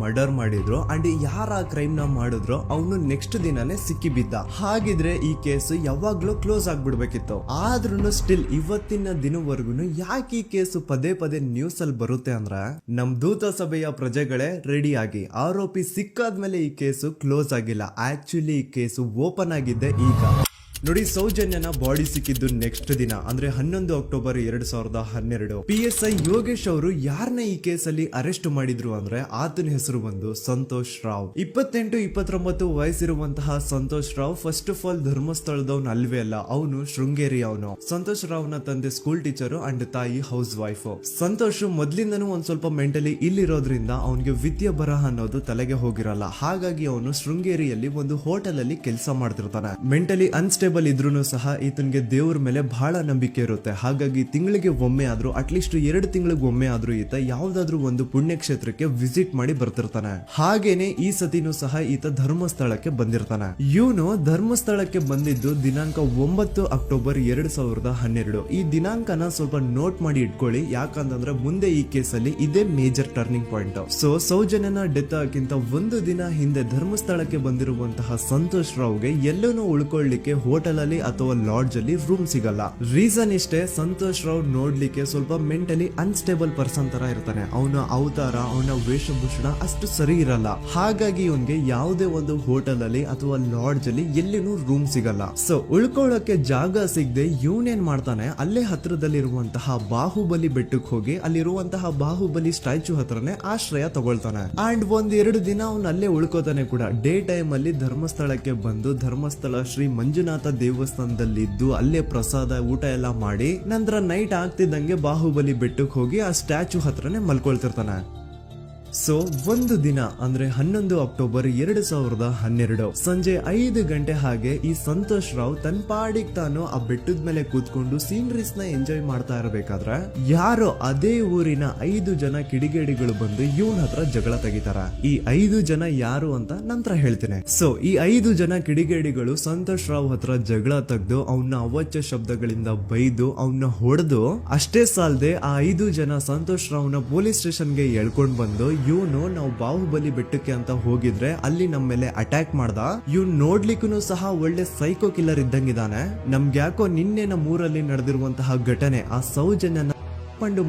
ಮರ್ಡರ್ ಮಾಡಿದ್ರು ಅಂಡ್ ಯಾರ ಕ್ರೈಮ್ ನ ಮಾಡಿದ್ರು ಅವನು ನೆಕ್ಸ್ಟ್ ದಿನಾನೇ ಸಿಕ್ಕಿ ಬಿದ್ದ. ಹಾಗಿದ್ರೆ ಈ ಕೇಸ್ ಯಾವಾಗ್ಲೂ ಕ್ಲೋಸ್ ಆಗ್ಬಿಡ್ಬೇಕಿತ್ತು. ಆದ್ರೂ ಸ್ಟಿಲ್ ಇವತ್ತಿನ ದಿನವರೆಗೂ ಯಾಕೆ ಈ ಕೇಸ್ ಪದೇ ಪದೇ ನ್ಯೂಸ್ ಅಲ್ಲಿ ಬರುತ್ತೆ ಅಂದ್ರೆ, ನಮ್ ದೂತ ಸಭೆಯ ಪ್ರಜೆಗಳೇ ರೆಡಿ ಆಗಿ, ಆರೋಪಿ ಸಿಕ್ಕಾದ್ಮೇಲೆ ಈ ಕೇಸು ಕ್ಲೋಸ್ ಆಗಿಲ್ಲ. ಆಕ್ಚುಲಿ ಈ ಕೇಸು ಓಪನ್ ಆಗಿದ್ದೆ ಈಗ. ನೋಡಿ, ಸೌಜನ್ಯನ ಬಾಡಿ ಸಿಕ್ಕಿದ್ದು ನೆಕ್ಸ್ಟ್ ದಿನ ಅಂದ್ರೆ 11 ಅಕ್ಟೋಬರ್ 2012. PSI ಯೋಗೇಶ್ ಅವರು ಯಾರನ್ನ ಈ ಕೇಸಲ್ಲಿ ಅರೆಸ್ಟ್ ಮಾಡಿದ್ರು ಅಂದ್ರೆ ಆತನ ಹೆಸರು ಬಂದು ಸಂತೋಷ್ ರಾವ್. 28-29 ವಯಸ್ಸಿರುವಂತಹ Santosh Rao first of all ಧರ್ಮಸ್ಥಳದವನು ಅಲ್ವೇ ಅಲ್ಲ, ಅವನು ಶೃಂಗೇರಿ ಅವನು. ಸಂತೋಷ್ ರಾವ್ ನ ತಂದೆ ಸ್ಕೂಲ್ ಟೀಚರ್ ಅಂಡ್ ತಾಯಿ ಹೌಸ್ ವೈಫ್. ಸಂತೋಷ್ ಮೊದ್ಲಿಂದನೂ ಒಂದ್ ಸ್ವಲ್ಪ ಮೆಂಟಲಿ ಇಲ್ಲಿರೋದ್ರಿಂದ ಅವನಿಗೆ ವಿದ್ಯೆ ಬರಹ ಅನ್ನೋದು ತಲೆಗೆ ಹೋಗಿರಲ್ಲ. ಹಾಗಾಗಿ ಅವನು ಶೃಂಗೇರಿಯಲ್ಲಿ ಒಂದು ಹೋಟೆಲ್ ಅಲ್ಲಿ ಕೆಲಸ ಮಾಡ್ತಿರ್ತಾನೆ. ಮೆಂಟಲಿ ಅನ್ಸ್ಟೇಬಲ್ ಇದ್ರೂ ಸಹ ಈತನಿಗೆ ದೇವ್ರ ಮೇಲೆ ಬಹಳ ನಂಬಿಕೆ ಇರುತ್ತೆ. ಹಾಗಾಗಿ ತಿಂಗಳಿಗೆ ಒಮ್ಮೆ ಆದ್ರೂ, ಅಟ್ಲೀಸ್ಟ್ 2 ತಿಂಗಳಿಗೆ ಒಮ್ಮೆ ಆದ್ರೂ ಈತ ಯಾವ್ದಾದ್ರು ಒಂದು ಪುಣ್ಯಕ್ಷೇತ್ರಕ್ಕೆ ವಿಸಿಟ್ ಮಾಡಿ ಬರ್ತಿರ್ತಾನೆ. ಹಾಗೇನೆ ಈ ಸತಿನೂ ಸಹ ಈತ ಧರ್ಮಸ್ಥಳಕ್ಕೆ ಬಂದಿರ್ತಾನೆ. ಇವನು ಧರ್ಮಸ್ಥಳಕ್ಕೆ ಬಂದಿದ್ದು ದಿನಾಂಕ 9 ಅಕ್ಟೋಬರ್ 2012. ಈ ದಿನಾಂಕನ ಸ್ವಲ್ಪ ನೋಟ್ ಮಾಡಿ ಇಟ್ಕೊಳ್ಳಿ, ಯಾಕಂತಂದ್ರೆ ಮುಂದೆ ಈ ಕೇಸಲ್ಲಿ ಇದೇ ಮೇಜರ್ ಟರ್ನಿಂಗ್ ಪಾಯಿಂಟ್. ಸೊ ಸೌಜನ್ಯನ ಡೆತ್ ಆಗಿಂತ ಒಂದು ದಿನ ಹಿಂದೆ ಧರ್ಮಸ್ಥಳಕ್ಕೆ ಬಂದಿರುವಂತಹ ಸಂತೋಷ್ ರಾವ್ಗೆ ಎಲ್ಲನೂ ಉಳ್ಕೊಳ್ಳಿಕ್ಕೆ ಹೋಟೆಲ್ ಅಲ್ಲಿ ಅಥವಾ ಲಾಡ್ಜ್ ಅಲ್ಲಿ ರೂಮ್ ಸಿಗಲ್ಲ. ರೀಸನ್ ಇಷ್ಟೇ, ಸಂತೋಷ್ ರಾವ್ ನೋಡ್ಲಿಕ್ಕೆ ಸ್ವಲ್ಪ ಮೆಂಟಲಿ ಅನ್ಸ್ಟೇಬಲ್ ಪರ್ಸನ್ ತರ ಇರ್ತಾನೆ. ಅವನ ಅವತಾರ, ಅವನ ವೇಷಭೂಷಣ ಅಷ್ಟು ಸರಿ ಇರಲ್ಲ. ಹಾಗಾಗಿ ಇವನ್ಗೆ ಯಾವುದೇ ಒಂದು ಹೋಟೆಲ್ ಅಲ್ಲಿ ಅಥವಾ ಲಾಡ್ಜ್ ಅಲ್ಲಿ ಎಲ್ಲಿನೂ ರೂಮ್ ಸಿಗಲ್ಲ. ಸೊ ಉಳ್ಕೊಳ್ಳೋಕೆ ಜಾಗ ಸಿಗದೆ ಇವನೇನ್ ಮಾಡ್ತಾನೆ, ಅಲ್ಲೇ ಹತ್ರದಲ್ಲಿರುವಂತಹ ಬಾಹುಬಲಿ ಬೆಟ್ಟಕ್ಕೆ ಹೋಗಿ ಅಲ್ಲಿರುವಂತಹ ಬಾಹುಬಲಿ ಸ್ಟ್ಯಾಚ್ಯೂ ಹತ್ರನೇ ಆಶ್ರಯ ತಗೊಳ್ತಾನೆ. ಅಂಡ್ 1-2 ದಿನ ಅವನು ಅಲ್ಲೇ ಉಳ್ಕೋತಾನೆ ಕೂಡ. ಡೇ ಟೈಮ್ ಅಲ್ಲಿ ಧರ್ಮಸ್ಥಳಕ್ಕೆ ಬಂದು ಧರ್ಮಸ್ಥಳ ಶ್ರೀ ಮಂಜುನಾಥ ದೇವಸ್ಥಾನದಲ್ಲಿದ್ದು ಅಲ್ಲೇ ಪ್ರಸಾದ ಊಟ ಎಲ್ಲ ಮಾಡಿ ನಂತರ ನೈಟ್ ಆಗ್ತಿದ್ದಂಗೆ ಬಾಹುಬಲಿ ಬೆಟ್ಟಕ್ಕೆ ಹೋಗಿ ಆ ಸ್ಟ್ಯಾಚ್ಯೂ ಹತ್ರನೇ ಮಲ್ಕೊಳ್ತಿರ್ತಾನೆ. ಸೊ ಒಂದು ದಿನ ಅಂದ್ರೆ 11 ಅಕ್ಟೋಬರ್ 2012 ಸಂಜೆ 5 ಗಂಟೆ ಹಾಗೆ ಈ ಸಂತೋಷ್ ರಾವ್ ತನ್ನ ಪಾಡಿಗೆ ತಾನು ಆ ಬೆಟ್ಟದ ಮೇಲೆ ಕೂತ್ಕೊಂಡು ಸೀನರೀಸ್ ನ ಎಂಜಾಯ್ ಮಾಡ್ತಾ ಇರಬೇಕಾದ್ರೆ ಯಾರೋ ಅದೇ ಊರಿನ 5 ಜನ ಕಿಡಿಗೇಡಿಗಳು ಬಂದು ಇವನ್ ಹತ್ರ ಜಗಳ ತೆಗಿತಾರ. ಈ 5 ಜನ ಯಾರು ಅಂತ ನಂತರ ಹೇಳ್ತೇನೆ. ಸೊ ಈ 5 ಜನ ಕಿಡಿಗೇಡಿಗಳು ಸಂತೋಷ್ ರಾವ್ ಹತ್ರ ಜಗಳ ತೆಗೆದು ಅವನ್ನ ಅವಾಚ್ಯ ಶಬ್ದಗಳಿಂದ ಬೈದು ಅವನ್ನ ಹೊಡೆದು, ಅಷ್ಟೇ ಸಾಲದೆ ಆ 5 ಜನ ಸಂತೋಷ್ ರಾವ್ನ ಪೊಲೀಸ್ ಸ್ಟೇಷನ್ಗೆ ಎಳ್ಕೊಂಡ್ ಬಂದು ಇವನು ನಾವು ಬಾಹುಬಲಿ ಬೆಟ್ಟಕ್ಕೆ ಅಂತ ಹೋಗಿದ್ರೆ ಅಲ್ಲಿ ನಮ್ಮ ಮೇಲೆ ಅಟ್ಯಾಕ್ ಮಾಡ್ದ, ಇವ್ನು ನೋಡ್ಲಿಕ್ಕೂ ಸಹ ಒಳ್ಳೆ ಸೈಕೋ ಕಿಲ್ಲರ್ ಇದ್ದಂಗಿದಾನೆ, ನಮ್ಗೆ ಯಾಕೋ ನಿನ್ನೆ ನಮ್ಮ ಊರಲ್ಲಿ ನಡೆದಿರುವಂತಹ ಘಟನೆ ಆ ಸೌಜನ್ಯನ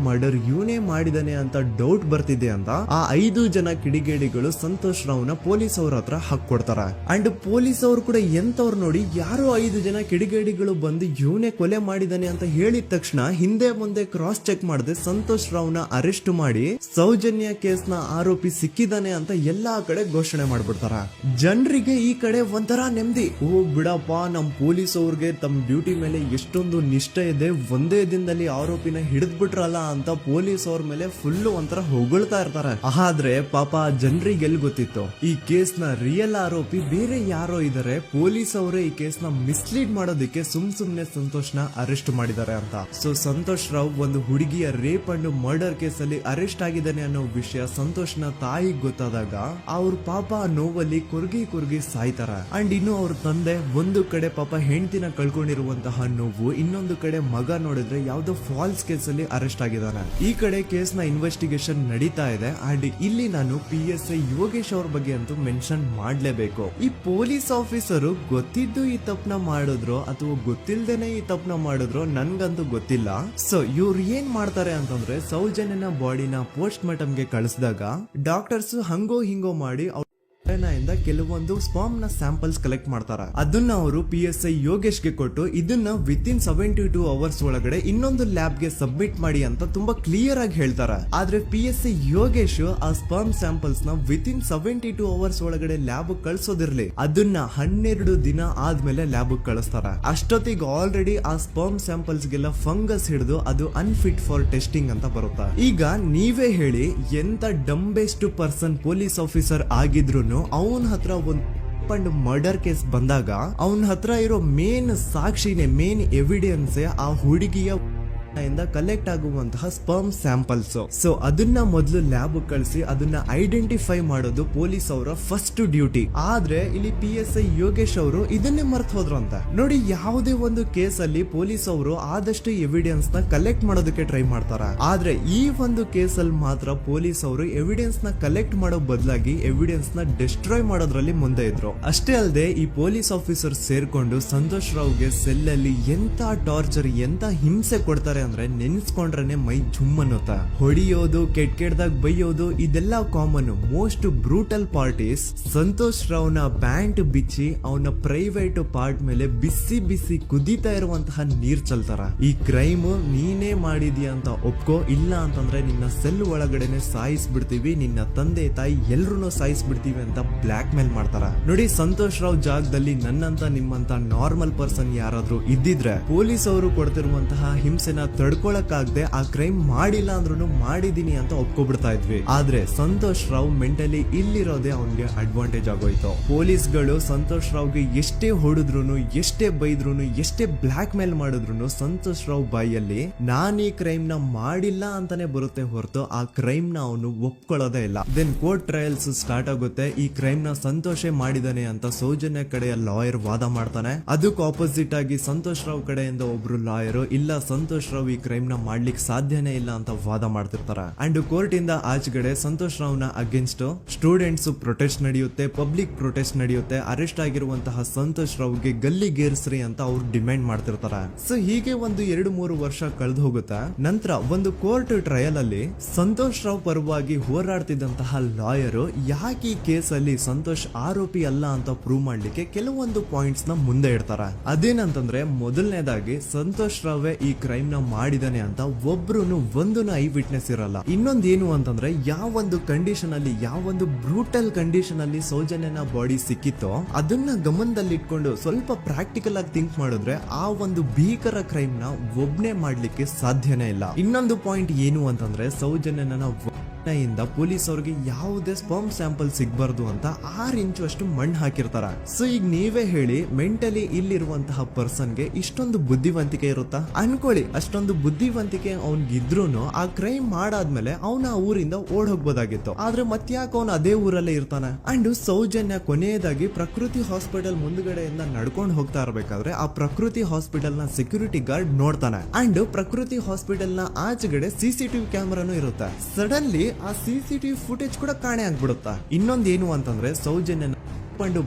ಮರ್ಡರ್ ಇವನೇ ಮಾಡಿದಾನೆ ಅಂತ ಡೌಟ್ ಬರ್ತಿದೆ ಅಂತ ಆ 5 ಜನ ಕಿಡಿಗೇಡಿಗಳು ಸಂತೋಷ್ ರಾವ್ನ ಪೊಲೀಸ್ ಅವ್ರ ಹತ್ರ ಹಾಕೊಡ್ತಾರ. ಅಂಡ್ ಪೊಲೀಸ್ ಅವರು ಕೂಡ ಎಂತವ್ರು ನೋಡಿ, ಯಾರೋ 5 ಜನ ಕಿಡಿಗೇಡಿಗಳು ಬಂದು ಇವನೇ ಕೊಲೆ ಮಾಡಿದಾನೆ ಅಂತ ಹೇಳಿದ ತಕ್ಷಣ ಹಿಂದೆ ಮುಂದೆ ಕ್ರಾಸ್ ಚೆಕ್ ಮಾಡದೆ ಸಂತೋಷ್ ರಾವ್ನ ಅರೆಸ್ಟ್ ಮಾಡಿ ಸೌಜನ್ಯ ಕೇಸ್ ನ ಆರೋಪಿ ಸಿಕ್ಕಿದಾನೆ ಅಂತ ಎಲ್ಲಾ ಕಡೆ ಘೋಷಣೆ ಮಾಡ್ಬಿಡ್ತಾರ. ಜನರಿಗೆ ಈ ಕಡೆ ಒಂಥರ ನೆಮ್ಮದಿ, ಓ ಬಿಡಪ್ಪ ನಮ್ ಪೊಲೀಸ್ ಅವ್ರಿಗೆ ತಮ್ಮ ಡ್ಯೂಟಿ ಮೇಲೆ ಎಷ್ಟೊಂದು ನಿಷ್ಠೆ ಇದೆ, ಒಂದೇ ದಿನದಲ್ಲಿ ಆರೋಪಿನ ಹಿಡಿದ್ಬಿಟ್ರ ಅಂತ ಪೊಲೀಸ್ ಅವ್ರ ಮೇಲೆ ಫುಲ್ ಒಂಥರ ಹೊಗಳ್ತಾ ಇರ್ತಾರೆ. ಆದ್ರೆ ಪಾಪ ಜನರಿಗೆ ಎಲ್ಲಿ ಗೊತ್ತಿತ್ತು ಈ ಕೇಸ್ ನ ರಿಯಲ್ ಆರೋಪಿ ಬೇರೆ ಯಾರೋ ಇದಾರೆ, ಪೊಲೀಸ್ ಅವರೇ ಈ ಕೇಸ್ ನ ಮಿಸ್ಲೀಡ್ ಮಾಡೋದಕ್ಕೆ ಸುಮ್ನೆ ಸಂತೋಷ್ ನ ಅರೆಸ್ಟ್ ಮಾಡಿದ್ದಾರೆ ಅಂತ. ಸೊ ಸಂತೋಷ್ ರಾವ್ ಒಂದು ಹುಡುಗಿಯ ರೇಪ್ ಅಂಡ್ ಮರ್ಡರ್ ಕೇಸ್ ಅಲ್ಲಿ ಅರೆಸ್ಟ್ ಆಗಿದ್ದಾನೆ ಅನ್ನೋ ವಿಷಯ ಸಂತೋಷ್ ನ ತಾಯಿಗೆ ಗೊತ್ತಾದಾಗ ಅವ್ರ ಪಾಪ ನೋವಲ್ಲಿ ಕುರ್ಗಿ ಸಾಯ್ತಾರ. ಅಂಡ್ ಇನ್ನು ಅವ್ರ ತಂದೆ ಒಂದು ಕಡೆ ಪಾಪ ಹೆಂಡತಿನ ಕಳ್ಕೊಂಡಿರುವಂತಹ ನೋವು, ಇನ್ನೊಂದು ಕಡೆ ಮಗ ನೋಡಿದ್ರೆ ಯಾವ್ದೋ ಫಾಲ್ಸ್ ಕೇಸ್ ಅಲ್ಲಿ ಅರೆಸ್ಟ್ ಆಗಿದ್ದಾನೆ. ಈ ಕಡೆ ಕೇಸ್ ನ ಇನ್ವೆಸ್ಟಿಗೇಷನ್ ನಡೀತಾ ಇದೆ. ಅಂಡ್ ಇಲ್ಲಿ ನಾನು PSI ಯೋಗೇಶ್ ಅವ್ರ ಬಗ್ಗೆ ಅಂತೂ ಮೆನ್ಷನ್ ಮಾಡ್ಲೇಬೇಕು. ಈ ಪೊಲೀಸ್ ಆಫೀಸರು ಗೊತ್ತಿದ್ದು ಈ ತಪ್ಪನ ಮಾಡಿದ್ರು ಅಥವಾ ಗೊತ್ತಿಲ್ದೇನೆ ಈ ತಪ್ಪನ ಮಾಡಿದ್ರು ನನ್ಗಂತೂ ಗೊತ್ತಿಲ್ಲ. ಸೊ ಇವ್ರು ಏನ್ ಮಾಡ್ತಾರೆ ಅಂತಂದ್ರೆ, ಸೌಜನ್ಯನ ಬಾಡಿನ ಪೋಸ್ಟ್ ಮಾರ್ಟಮ್ ಗೆ ಕಳಿಸಿದಾಗ ಡಾಕ್ಟರ್ಸ್ ಹಂಗೋ ಹಿಂಗೋ ಮಾಡಿ ಇಂದ ಕೆಲವೊಂದು ಸ್ಪರ್ಮ್ ನ ಸ್ಯಾಂಪಲ್ಸ್ ಕಲೆಕ್ಟ್ ಮಾಡ್ತಾರ. ಅದನ್ನ ಅವರು PSI ಯೋಗೇಶ್ ಗೆ ಕೊಟ್ಟು ಇದನ್ನ ವಿತಿನ್ 72 ಅವರ್ಸ್ ಒಳಗಡೆ ಇನ್ನೊಂದು ಲ್ಯಾಬ್ ಗೆ ಸಬ್ಮಿಟ್ ಮಾಡಿ ಅಂತ ತುಂಬಾ ಕ್ಲಿಯರ್ ಆಗಿ ಹೇಳ್ತಾರ. ಆದ್ರೆ PSI ಯೋಗೇಶ್ ಆ ಸ್ಪರ್ಮ್ ಸ್ಯಾಂಪಲ್ಸ್ ನ ವಿತಿನ್ 72 ಅವರ್ಸ್ ಒಳಗಡೆ ಲ್ಯಾಬ್ ಕಳ್ಸೋದಿರ್ಲಿ, ಅದನ್ನ 12 ದಿನ ಆದ್ಮೇಲೆ ಲ್ಯಾಬ್ ಕಳಿಸ್ತಾರ. ಅಷ್ಟೊತ್ತಿಗೆ ಆಲ್ರೆಡಿ ಆ ಸ್ಪರ್ಮ್ ಸ್ಯಾಂಪಲ್ಸ್ ಗೆಲ್ಲ ಫಂಗಸ್ ಹಿಡಿದು ಅದು ಅನ್ಫಿಟ್ ಫಾರ್ ಟೆಸ್ಟಿಂಗ್ ಅಂತ ಬರುತ್ತಾ. ಈಗ ನೀವೇ ಹೇಳಿ, ಎಂತ ಡಂಬೆಸ್ಟ್ ಪರ್ಸನ್ ಪೊಲೀಸ್ ಆಫೀಸರ್ ಆಗಿದ್ರು ಅವನ ಹತ್ರ ಒಂದು ಮರ್ಡರ್ ಕೇಸ್ ಬಂದಾಗ ಅವನ ಹತ್ರ ಇರೋ ಮೇನ್ ಸಾಕ್ಷಿನೇ, ಮೇನ್ ಎವಿಡೆನ್ಸ್ ಆ ಹುಡುಗಿಯ ಇಂದ ಕಲೆಕ್ಟ್ ಆಗುವಂತಹ ಸ್ಪರ್ಮ್ ಸ್ಯಾಂಪಲ್ಸ್. ಸೊ ಅದನ್ನ ಮೊದಲು ಲ್ಯಾಬ್ ಕಳಿಸಿ ಅದನ್ನ ಐಡೆಂಟಿಫೈ ಮಾಡೋದು ಪೊಲೀಸ್ ಅವರ ಫಸ್ಟ್ ಡ್ಯೂಟಿ. ಆದ್ರೆ ಇಲ್ಲಿ PSI ಯೋಗೇಶ್ ಅವರು ಇದನ್ನೇ ಮರ್ತು ಹೋದ್ರು ಅಂತ ನೋಡಿ. ಯಾವುದೇ ಒಂದು ಕೇಸ್ ಅಲ್ಲಿ ಪೊಲೀಸ್ ಅವರು ಆದಷ್ಟು ಎವಿಡೆನ್ಸ್ ನ ಕಲೆಕ್ಟ್ ಮಾಡೋದಕ್ಕೆ ಟ್ರೈ ಮಾಡ್ತಾರ. ಆದ್ರೆ ಈ ಒಂದು ಕೇಸ್ ಅಲ್ಲಿ ಮಾತ್ರ ಪೊಲೀಸ್ ಅವರು ಎವಿಡೆನ್ಸ್ ನ ಕಲೆಕ್ಟ್ ಮಾಡೋ ಬದಲಾಗಿ ಎವಿಡೆನ್ಸ್ ನ ಡಿಸ್ಟ್ರಾಯ್ ಮಾಡೋದ್ರಲ್ಲಿ ಮುಂದೆ ಇದ್ರು. ಅಷ್ಟೇ ಅಲ್ಲದೆ ಈ ಪೊಲೀಸ್ ಆಫೀಸರ್ ಸೇರ್ಕೊಂಡು ಸಂತೋಷ್ ರಾವ್ಗೆ ಸೆಲ್ ಅಲ್ಲಿ ಎಂತ ಟಾರ್ಚರ್, ಎಂತ ಹಿಂಸೆ ಕೊಡ್ತಾರೆ ಅಂದ್ರೆ ನೆನ್ಸ್ಕೊಂಡ್ರೆ ಮೈ ಜುಮ್ ಅನ್ನುತ್ತಾ. ಹೊಡಿಯೋದು, ಕೆಟ್ಟದಾಗ ಬೈಯೋದು ಇದೆಲ್ಲ common. Most brutal parties Santosh ರಾವ್ನ ಪ್ಯಾಂಟ್ ಬಿಚ್ಚಿ ಅವನ ಪ್ರೈವೇಟ್ ಪಾರ್ಟ್ ಮೇಲೆ ಬಿಸಿ ಬಿಸಿ ಕುದೀತಾ ಇರುವಂತಹ ನೀರ್ ಚಲ್ತಾರ. ಈ ಕ್ರೈಮ್ ನೀನೇ ಮಾಡಿದ್ಯಾ ಅಂತ ಒಪ್ಕೋ, ಇಲ್ಲ ಅಂತಂದ್ರೆ ನಿನ್ನ ಸೆಲ್ ಒಳಗಡೆನೆ ಸಾಯಿಸ್ಬಿಡ್ತೀವಿ, ನಿನ್ನ ತಂದೆ ತಾಯಿ ಎಲ್ರು ಸಾಯಿಸ್ಬಿಡ್ತೀವಿ ಅಂತ ಬ್ಲಾಕ್ ಮೇಲ್ ಮಾಡ್ತಾರ. ನೋಡಿ, ಸಂತೋಷ್ ರಾವ್ ಜಾಗದಲ್ಲಿ ನನ್ನಂತ ನಿಮ್ಮಂತ ನಾರ್ಮಲ್ ಪರ್ಸನ್ ಯಾರಾದ್ರೂ ಇದ್ದಿದ್ರೆ ಪೊಲೀಸ್ ಅವರು ಕೊಡ್ತಿರುವಂತಹ ಹಿಂಸೆನ ತಡ್ಕೊಳಕ್ಕಾಗದೆ ಆ ಕ್ರೈಮ್ ಮಾಡಿಲ್ಲ ಅಂದ್ರೂ ಮಾಡಿದೀನಿ ಅಂತ ಒಪ್ಕೊಬಿಡ್ತಾ ಇದ್ವಿ. ಆದ್ರೆ ಸಂತೋಷ್ ರಾವ್ ಮೆಂಟಲಿ ಇಲ್ಲಿರೋದೇ ಅವನ್ಗೆ ಅಡ್ವಾಂಟೇಜ್ ಆಗೋಯ್ತು. ಪೊಲೀಸ್ಗಳು ಸಂತೋಷ್ ರಾವ್ಗೆ ಎಷ್ಟೇ ಹೊಡೆದ್ರು, ಎಷ್ಟೇ ಬೈದ್ರು, ಎಷ್ಟೇ ಬ್ಲಾಕ್ ಮೇಲ್ ಮಾಡಿದ್ರು ಸಂತೋಷ್ ರಾವ್ ಬಾಯಲ್ಲಿ ನಾನ್ ಈ ಕ್ರೈಮ್ ನ ಮಾಡಿಲ್ಲ ಅಂತಾನೆ ಬರುತ್ತೆ ಹೊರತು ಆ ಕ್ರೈಮ್ ನ ಅವನು ಒಪ್ಕೊಳ್ಳೋದೇ ಇಲ್ಲ. ದೆನ್ ಕೋರ್ಟ್ ಟ್ರಯಲ್ಸ್ ಸ್ಟಾರ್ಟ್ ಆಗುತ್ತೆ. ಈ ಕ್ರೈಮ್ ನ ಸಂತೋಷೇ ಮಾಡಿದಾನೆ ಅಂತ ಸೌಜನ್ಯ ಕಡೆಯ ಲಾಯರ್ ವಾದ ಮಾಡ್ತಾನೆ. ಅದಕ್ಕೆ ಆಪೋಸಿಟ್ ಆಗಿ ಸಂತೋಷ್ ರಾವ್ ಕಡೆಯಿಂದ ಒಬ್ರು ಲಾಯರ್ ಇಲ್ಲ, ಸಂತೋಷ್ ರಾವ್ ಈ ಕ್ರೈಮ್ ನ ಮಾಡ್ಲಿಕ್ಕೆ ಸಾಧ್ಯನೇ ಇಲ್ಲ ಅಂತ ವಾದ ಮಾಡ್ತಿರ್ತಾರ. ಅಂಡ್ ಕೋರ್ಟ್ ಇಂದ ಆಚೆಗಡೆ ಸಂತೋಷ್ ರಾವ್ ನ ಅಗೇನ್ಸ್ಟ್ ಸ್ಟೂಡೆಂಟ್ಸ್ ಪ್ರೊಟೆಸ್ಟ್ ನಡೆಯುತ್ತೆ, ಪಬ್ಲಿಕ್ ಪ್ರೊಟೆಸ್ಟ್ ನಡೆಯುತ್ತೆ. ಅರೆಸ್ಟ್ ಆಗಿರುವಂತಹ ಸಂತೋಷ್ ರಾವ್ಗೆ ಗಲ್ಲಿಗೇರಿಸ್ರಿ ಅಂತ ಅವ್ರು ಡಿಮ್ಯಾಂಡ್ ಮಾಡ್ತಿರ್ತಾರ. ಸೊ ಹೀಗೆ ಒಂದು 2-3 ವರ್ಷ ಕಳೆದು ಹೋಗುತ್ತೆ. ನಂತರ ಒಂದು ಕೋರ್ಟ್ ಟ್ರಯಲ್ ಅಲ್ಲಿ ಸಂತೋಷ್ ರಾವ್ ಪರವಾಗಿ ಹೋರಾಡ್ತಿದ್ದಂತಹ ಲಾಯರ್ ಯಾಕೆ ಈ ಕೇಸ್ ಅಲ್ಲಿ ಸಂತೋಷ್ ಆರೋಪಿ ಅಲ್ಲ ಅಂತ ಪ್ರೂವ್ ಮಾಡ್ಲಿಕ್ಕೆ ಕೆಲವೊಂದು ಪಾಯಿಂಟ್ಸ್ ನ ಮುಂದೆ ಇಡ್ತಾರ. ಅದೇನಂತಂದ್ರೆ ಮೊದಲನೇದಾಗಿ ಸಂತೋಷ್ ರಾವ್ ಈ ಕ್ರೈಮ್ ನ ಮಾಡಿದಾನೆ ಅಂತ ಒಂದು ಐ ವಿಟ್ನೆಸ್ ಇರಲ್ಲ. ಇನ್ನೊಂದು ಏನು ಅಂತಂದ್ರೆ ಯಾವೊಂದು ಕಂಡೀಷನ್ ಅಲ್ಲಿ, ಯಾವೊಂದು ಬ್ರೂಟಲ್ ಕಂಡೀಷನ್ ಅಲ್ಲಿ ಸೌಜನ್ಯನ ಬಾಡಿ ಸಿಕ್ಕಿತ್ತೋ ಅದನ್ನ ಗಮನದಲ್ಲಿ ಇಟ್ಕೊಂಡು ಸ್ವಲ್ಪ ಪ್ರಾಕ್ಟಿಕಲ್ ಆಗಿ ಥಿಂಕ್ ಮಾಡಿದ್ರೆ ಆ ಒಂದು ಭೀಕರ ಕ್ರೈಮ್ ನ ಒಬ್ನೇ ಮಾಡ್ಲಿಕ್ಕೆ ಸಾಧ್ಯನೇ ಇಲ್ಲ. ಇನ್ನೊಂದು ಪಾಯಿಂಟ್ ಏನು ಅಂತಂದ್ರೆ ಸೌಜನ್ಯನ ಇಂದ ಪೊಲೀಸ್ ಅವ್ರಿಗೆ ಯಾವುದೇ ಸ್ಪರ್ಮ್ ಸ್ಯಾಂಪಲ್ ಸಿಗ್ಬಾರ್ದು ಅಂತ 6 ಇಂಚು ಅಷ್ಟು ಮಣ್ಣು ಹಾಕಿರ್ತಾರ. ಸೊ ಈಗ ನೀವೇ ಹೇಳಿ, ಮೆಂಟಲಿ ಇಲ್ಲಿರುವಂತಹ ಪರ್ಸನ್ಗೆ ಇಷ್ಟೊಂದು ಬುದ್ಧಿವಂತಿಕೆ ಇರುತ್ತಾ ಅನ್ಕೊಳ್ಳಿ. ಅಷ್ಟೊಂದು ಬುದ್ಧಿವಂತಿಕೆ ಅವ್ನಿಗಿದ್ರೂನು ಆ ಕ್ರೈಮ್ ಮಾಡಾದ್ಮೇಲೆ ಅವನ ಆ ಊರಿಂದ ಓಡ್ ಹೋಗ್ಬೋದಾಗಿತ್ತು. ಆದ್ರೆ ಮತ್ತ್ಯಾಕೆ ಅವನು ಅದೇ ಊರಲ್ಲೇ ಇರ್ತಾನೆ. ಅಂಡ್ ಸೌಜನ್ಯ ಕೊನೆಯದಾಗಿ ಪ್ರಕೃತಿ ಹಾಸ್ಪಿಟಲ್ ಮುಂದ್ಗಡೆಯಿಂದ ನಡ್ಕೊಂಡು ಹೋಗ್ತಾ ಇರ್ಬೇಕಾದ್ರೆ ಆ ಪ್ರಕೃತಿ ಹಾಸ್ಪಿಟಲ್ ನ ಸೆಕ್ಯೂರಿಟಿ ಗಾರ್ಡ್ ನೋಡ್ತಾನೆ. ಅಂಡ್ ಪ್ರಕೃತಿ ಹಾಸ್ಪಿಟಲ್ ನ ಆಚೆಗಡೆ CCTV ಕ್ಯಾಮರಾನು ಇರುತ್ತೆ. ಸಡನ್ಲಿ ಆ CCTV ಫುಟೇಜ್ ಕೂಡ ಕಾಣೆ ಆಗ್ಬಿಡುತ್ತಾ. ಇನ್ನೊಂದೇನು ಅಂತಂದ್ರೆ ಸೌಜನ್ಯನ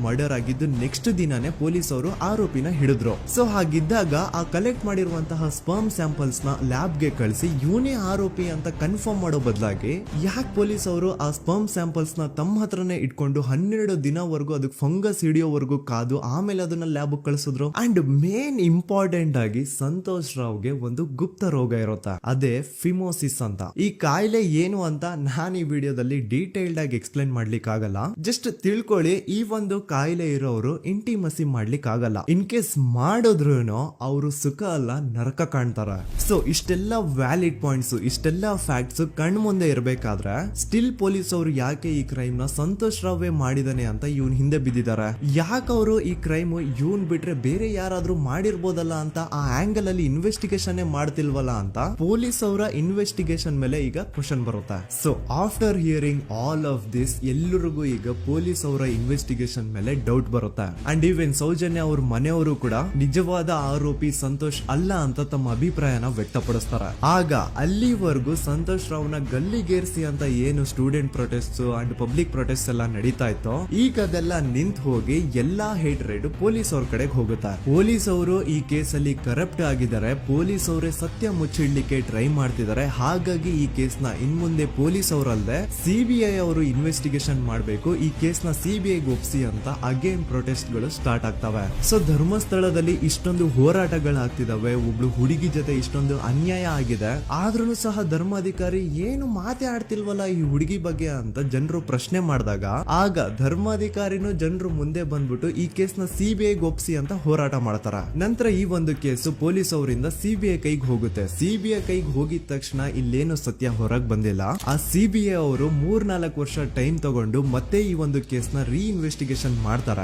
ಮರ್ಡರ್ ಆಗಿದ್ದು ನೆಕ್ಸ್ಟ್ ದಿನಾನೇ ಪೊಲೀಸ್ ಅವರು ಆರೋಪಿನ ಹಿಡಿದ್ರು. ಸೊ ಹಾಗಿದ್ದಾಗ ಆ ಕಲೆಕ್ಟ್ ಮಾಡಿರುವಂತಹ ಸ್ಪರ್ಮ್ ಸ್ಯಾಂಪಲ್ಸ್ ನ ಲ್ಯಾಬ್ ಗೆ ಕಳಿಸಿ ಇವನೇ ಆರೋಪಿ ಅಂತ ಕನ್ಫರ್ಮ್ ಮಾಡೋ ಬದಲಾಗಿ ಯಾಕೆ ಪೊಲೀಸ್ ಅವರು ಆ ಸ್ಪರ್ಮ್ ಸ್ಯಾಂಪಲ್ಸ್ ನ ತಮ್ಮ ಹತ್ರನೇ ಇಟ್ಕೊಂಡು 12 ದಿನವರೆಗೂ ಅದಕ್ಕೆ ಫಂಗಸ್ ಹಿಡಿಯೋವರೆಗೂ ಕಾದು ಆಮೇಲೆ ಅದನ್ನ ಲ್ಯಾಬ್ ಕಳಿಸಿದ್ರು. ಅಂಡ್ ಮೇನ್ ಇಂಪಾರ್ಟೆಂಟ್ ಆಗಿ ಸಂತೋಷ್ ರಾವ್ಗೆ ಒಂದು ಗುಪ್ತ ರೋಗ ಇರುತ್ತೆ, ಅದೇ ಫಿಮೋಸಿಸ್ ಅಂತ. ಈ ಕಾಯಿಲೆ ಏನು ಅಂತ ನಾನು ಈ ವಿಡಿಯೋದಲ್ಲಿ ಡೀಟೇಲ್ಡ್ ಆಗಿ ಎಕ್ಸ್ಪ್ಲೈನ್ ಮಾಡ್ಲಿಕ್ಕೆ ಆಗಲ್ಲ. ಜಸ್ಟ್ ತಿಳ್ಕೊಳ್ಳಿ, ಈ ಒಂದು ಕಾಯಿಲೆ ಇರೋರು ಇಂಟಿಮಸಿ ಮಾಡ್ಲಿಕ್ಕೆ ಆಗಲ್ಲ. ಇನ್ ಕೇಸ್ ಮಾಡಿದ್ರು ಅವರು ಸುಖ ಅಲ್ಲ ನರಕ ಕಾಣ್ತಾರ. ಸೊ ಇಷ್ಟೆಲ್ಲ ವ್ಯಾಲಿಡ್ ಪಾಯಿಂಟ್ಸ್, ಇಷ್ಟೆಲ್ಲ ಫ್ಯಾಕ್ಟ್ಸ್ ಕಣ್ ಮುಂದೆ ಇರ್ಬೇಕಾದ್ರೆ ಸ್ಟಿಲ್ ಪೊಲೀಸ್ ಅವರು ಯಾಕೆ ಈ ಕ್ರೈಮ್ ನ ಸಂತೋಷ್ ರಾವ್ ಮಾಡಿದಾನೆ ಅಂತ ಇವನ್ ಹಿಂದೆ ಬಿದ್ದಿದ್ದಾರೆ. ಯಾಕೆ ಅವರು ಈ ಕ್ರೈಮ್ ಇವನ್ ಬಿಟ್ರೆ ಬೇರೆ ಯಾರಾದ್ರೂ ಮಾಡಿರ್ಬೋದಲ್ಲ ಅಂತ ಆ ಆಂಗಲ್ ಅಲ್ಲಿ ಇನ್ವೆಸ್ಟಿಗೇಷನ್ ಮಾಡ್ತಿಲ್ವಲ್ಲ ಅಂತ ಪೊಲೀಸ್ ಅವರ ಇನ್ವೆಸ್ಟಿಗೇಷನ್ ಮೇಲೆ ಈಗ ಕ್ವಶನ್ ಬರುತ್ತೆ. So after hearing all of this ಎಲ್ಲರಿಗೂ ಈಗ ಪೊಲೀಸ್ ಅವರ ಇನ್ವೆಸ್ಟಿಗೇಷನ್ ಇನ್ವೆಸ್ಟಿಗೇಷನ್ ಮೇಲೆ ಡೌಟ್ ಬರುತ್ತೆ. ಅಂಡ್ ಈವನ್ ಸೌಜನ್ಯ ಅವ್ರ ಮನೆಯವರು ಕೂಡ ನಿಜವಾದ ಆರೋಪಿ ಸಂತೋಷ್ ಅಲ್ಲ ಅಂತ ತಮ್ಮ ಅಭಿಪ್ರಾಯನ ವ್ಯಕ್ತಪಡಿಸ್ತಾರೆ. ಆಗ ಅಲ್ಲಿವರೆಗೂ ಸಂತೋಷ್ ರಾವ್ನ ಗಲ್ಲಿಗೇರಿಸಿ ಅಂತ ಏನು student protest and public protest ಎಲ್ಲ ನಡೀತಾ ಇತ್ತು, ಈಗ ಅದೆಲ್ಲ ನಿಂತ್ ಹೋಗಿ ಎಲ್ಲಾ ಹೇಟ್ ರೇಡ್ ಪೊಲೀಸ್ ಅವ್ರ ಕಡೆಗೆ ಹೋಗುತ್ತೆ. ಪೊಲೀಸ್ ಅವರು ಈ ಕೇಸಲ್ಲಿ ಕರಪ್ಟ್ ಆಗಿದ್ದಾರೆ, ಪೊಲೀಸ್ ಅವರೇ ಸತ್ಯ ಮುಚ್ಚಿಡ್ಲಿಕ್ಕೆ ಟ್ರೈ ಮಾಡ್ತಿದ್ದಾರೆ. ಹಾಗಾಗಿ ಈ ಕೇಸ್ನ ಇನ್ಮುಂದೆ ಪೊಲೀಸ್ ಅವರಲ್ಲದೆ ಸಿಬಿಐ ಅವರು ಇನ್ವೆಸ್ಟಿಗೇಷನ್ ಮಾಡಬೇಕು, ಈ ಕೇಸ್ನ ಸಿಬಿಐ ಒಪ್ಸಿ ಅಂತ ಅಗೇನ್ ಪ್ರೊಟೆಸ್ಟ್ ಗಳು ಸ್ಟಾರ್ಟ್ ಆಗ್ತವೆ. ಸೊ ಧರ್ಮಸ್ಥಳದಲ್ಲಿ ಇಷ್ಟೊಂದು ಹೋರಾಟಗಳಾಗ್ತಿದಾವೆ, ಒಬ್ಳು ಹುಡುಗಿ ಜೊತೆ ಇಷ್ಟೊಂದು ಅನ್ಯಾಯ ಆಗಿದೆ, ಆದ್ರೂ ಸಹ ಧರ್ಮಾಧಿಕಾರಿ ಏನು ಮಾತೇ ಆಡ್ತಿಲ್ವಲ್ಲ ಈ ಹುಡುಗಿ ಬಗ್ಗೆ ಅಂತ ಜನರು ಪ್ರಶ್ನೆ ಮಾಡಿದಾಗ ಆಗ ಧರ್ಮಾಧಿಕಾರಿನೂ ಜನರು ಮುಂದೆ ಬಂದ್ಬಿಟ್ಟು ಈ ಕೇಸ್ನ ಸಿಬಿಐ ಒಪ್ಸಿ ಅಂತ ಹೋರಾಟ ಮಾಡ್ತಾರ. ನಂತರ ಈ ಒಂದು ಕೇಸು ಪೊಲೀಸ್ ಅವರಿಂದ ಸಿಬಿಐ ಕೈಗೆ ಹೋಗುತ್ತೆ. ಸಿಬಿಐ ಕೈಗೆ ಹೋಗಿದ ತಕ್ಷಣ ಇಲ್ಲೇನು ಸತ್ಯ ಹೊರಗ್ ಬಂದಿಲ್ಲ. ಆ ಸಿಬಿಐ ಅವರು 3-4 ವರ್ಷ ಟೈಮ್ ತಗೊಂಡು ಮತ್ತೆ ಈ ಒಂದು ಕೇಸ್ನ ಇನ್ವೆಸ್ಟಿಗೇಷನ್ ಮಾಡ್ತಾರ.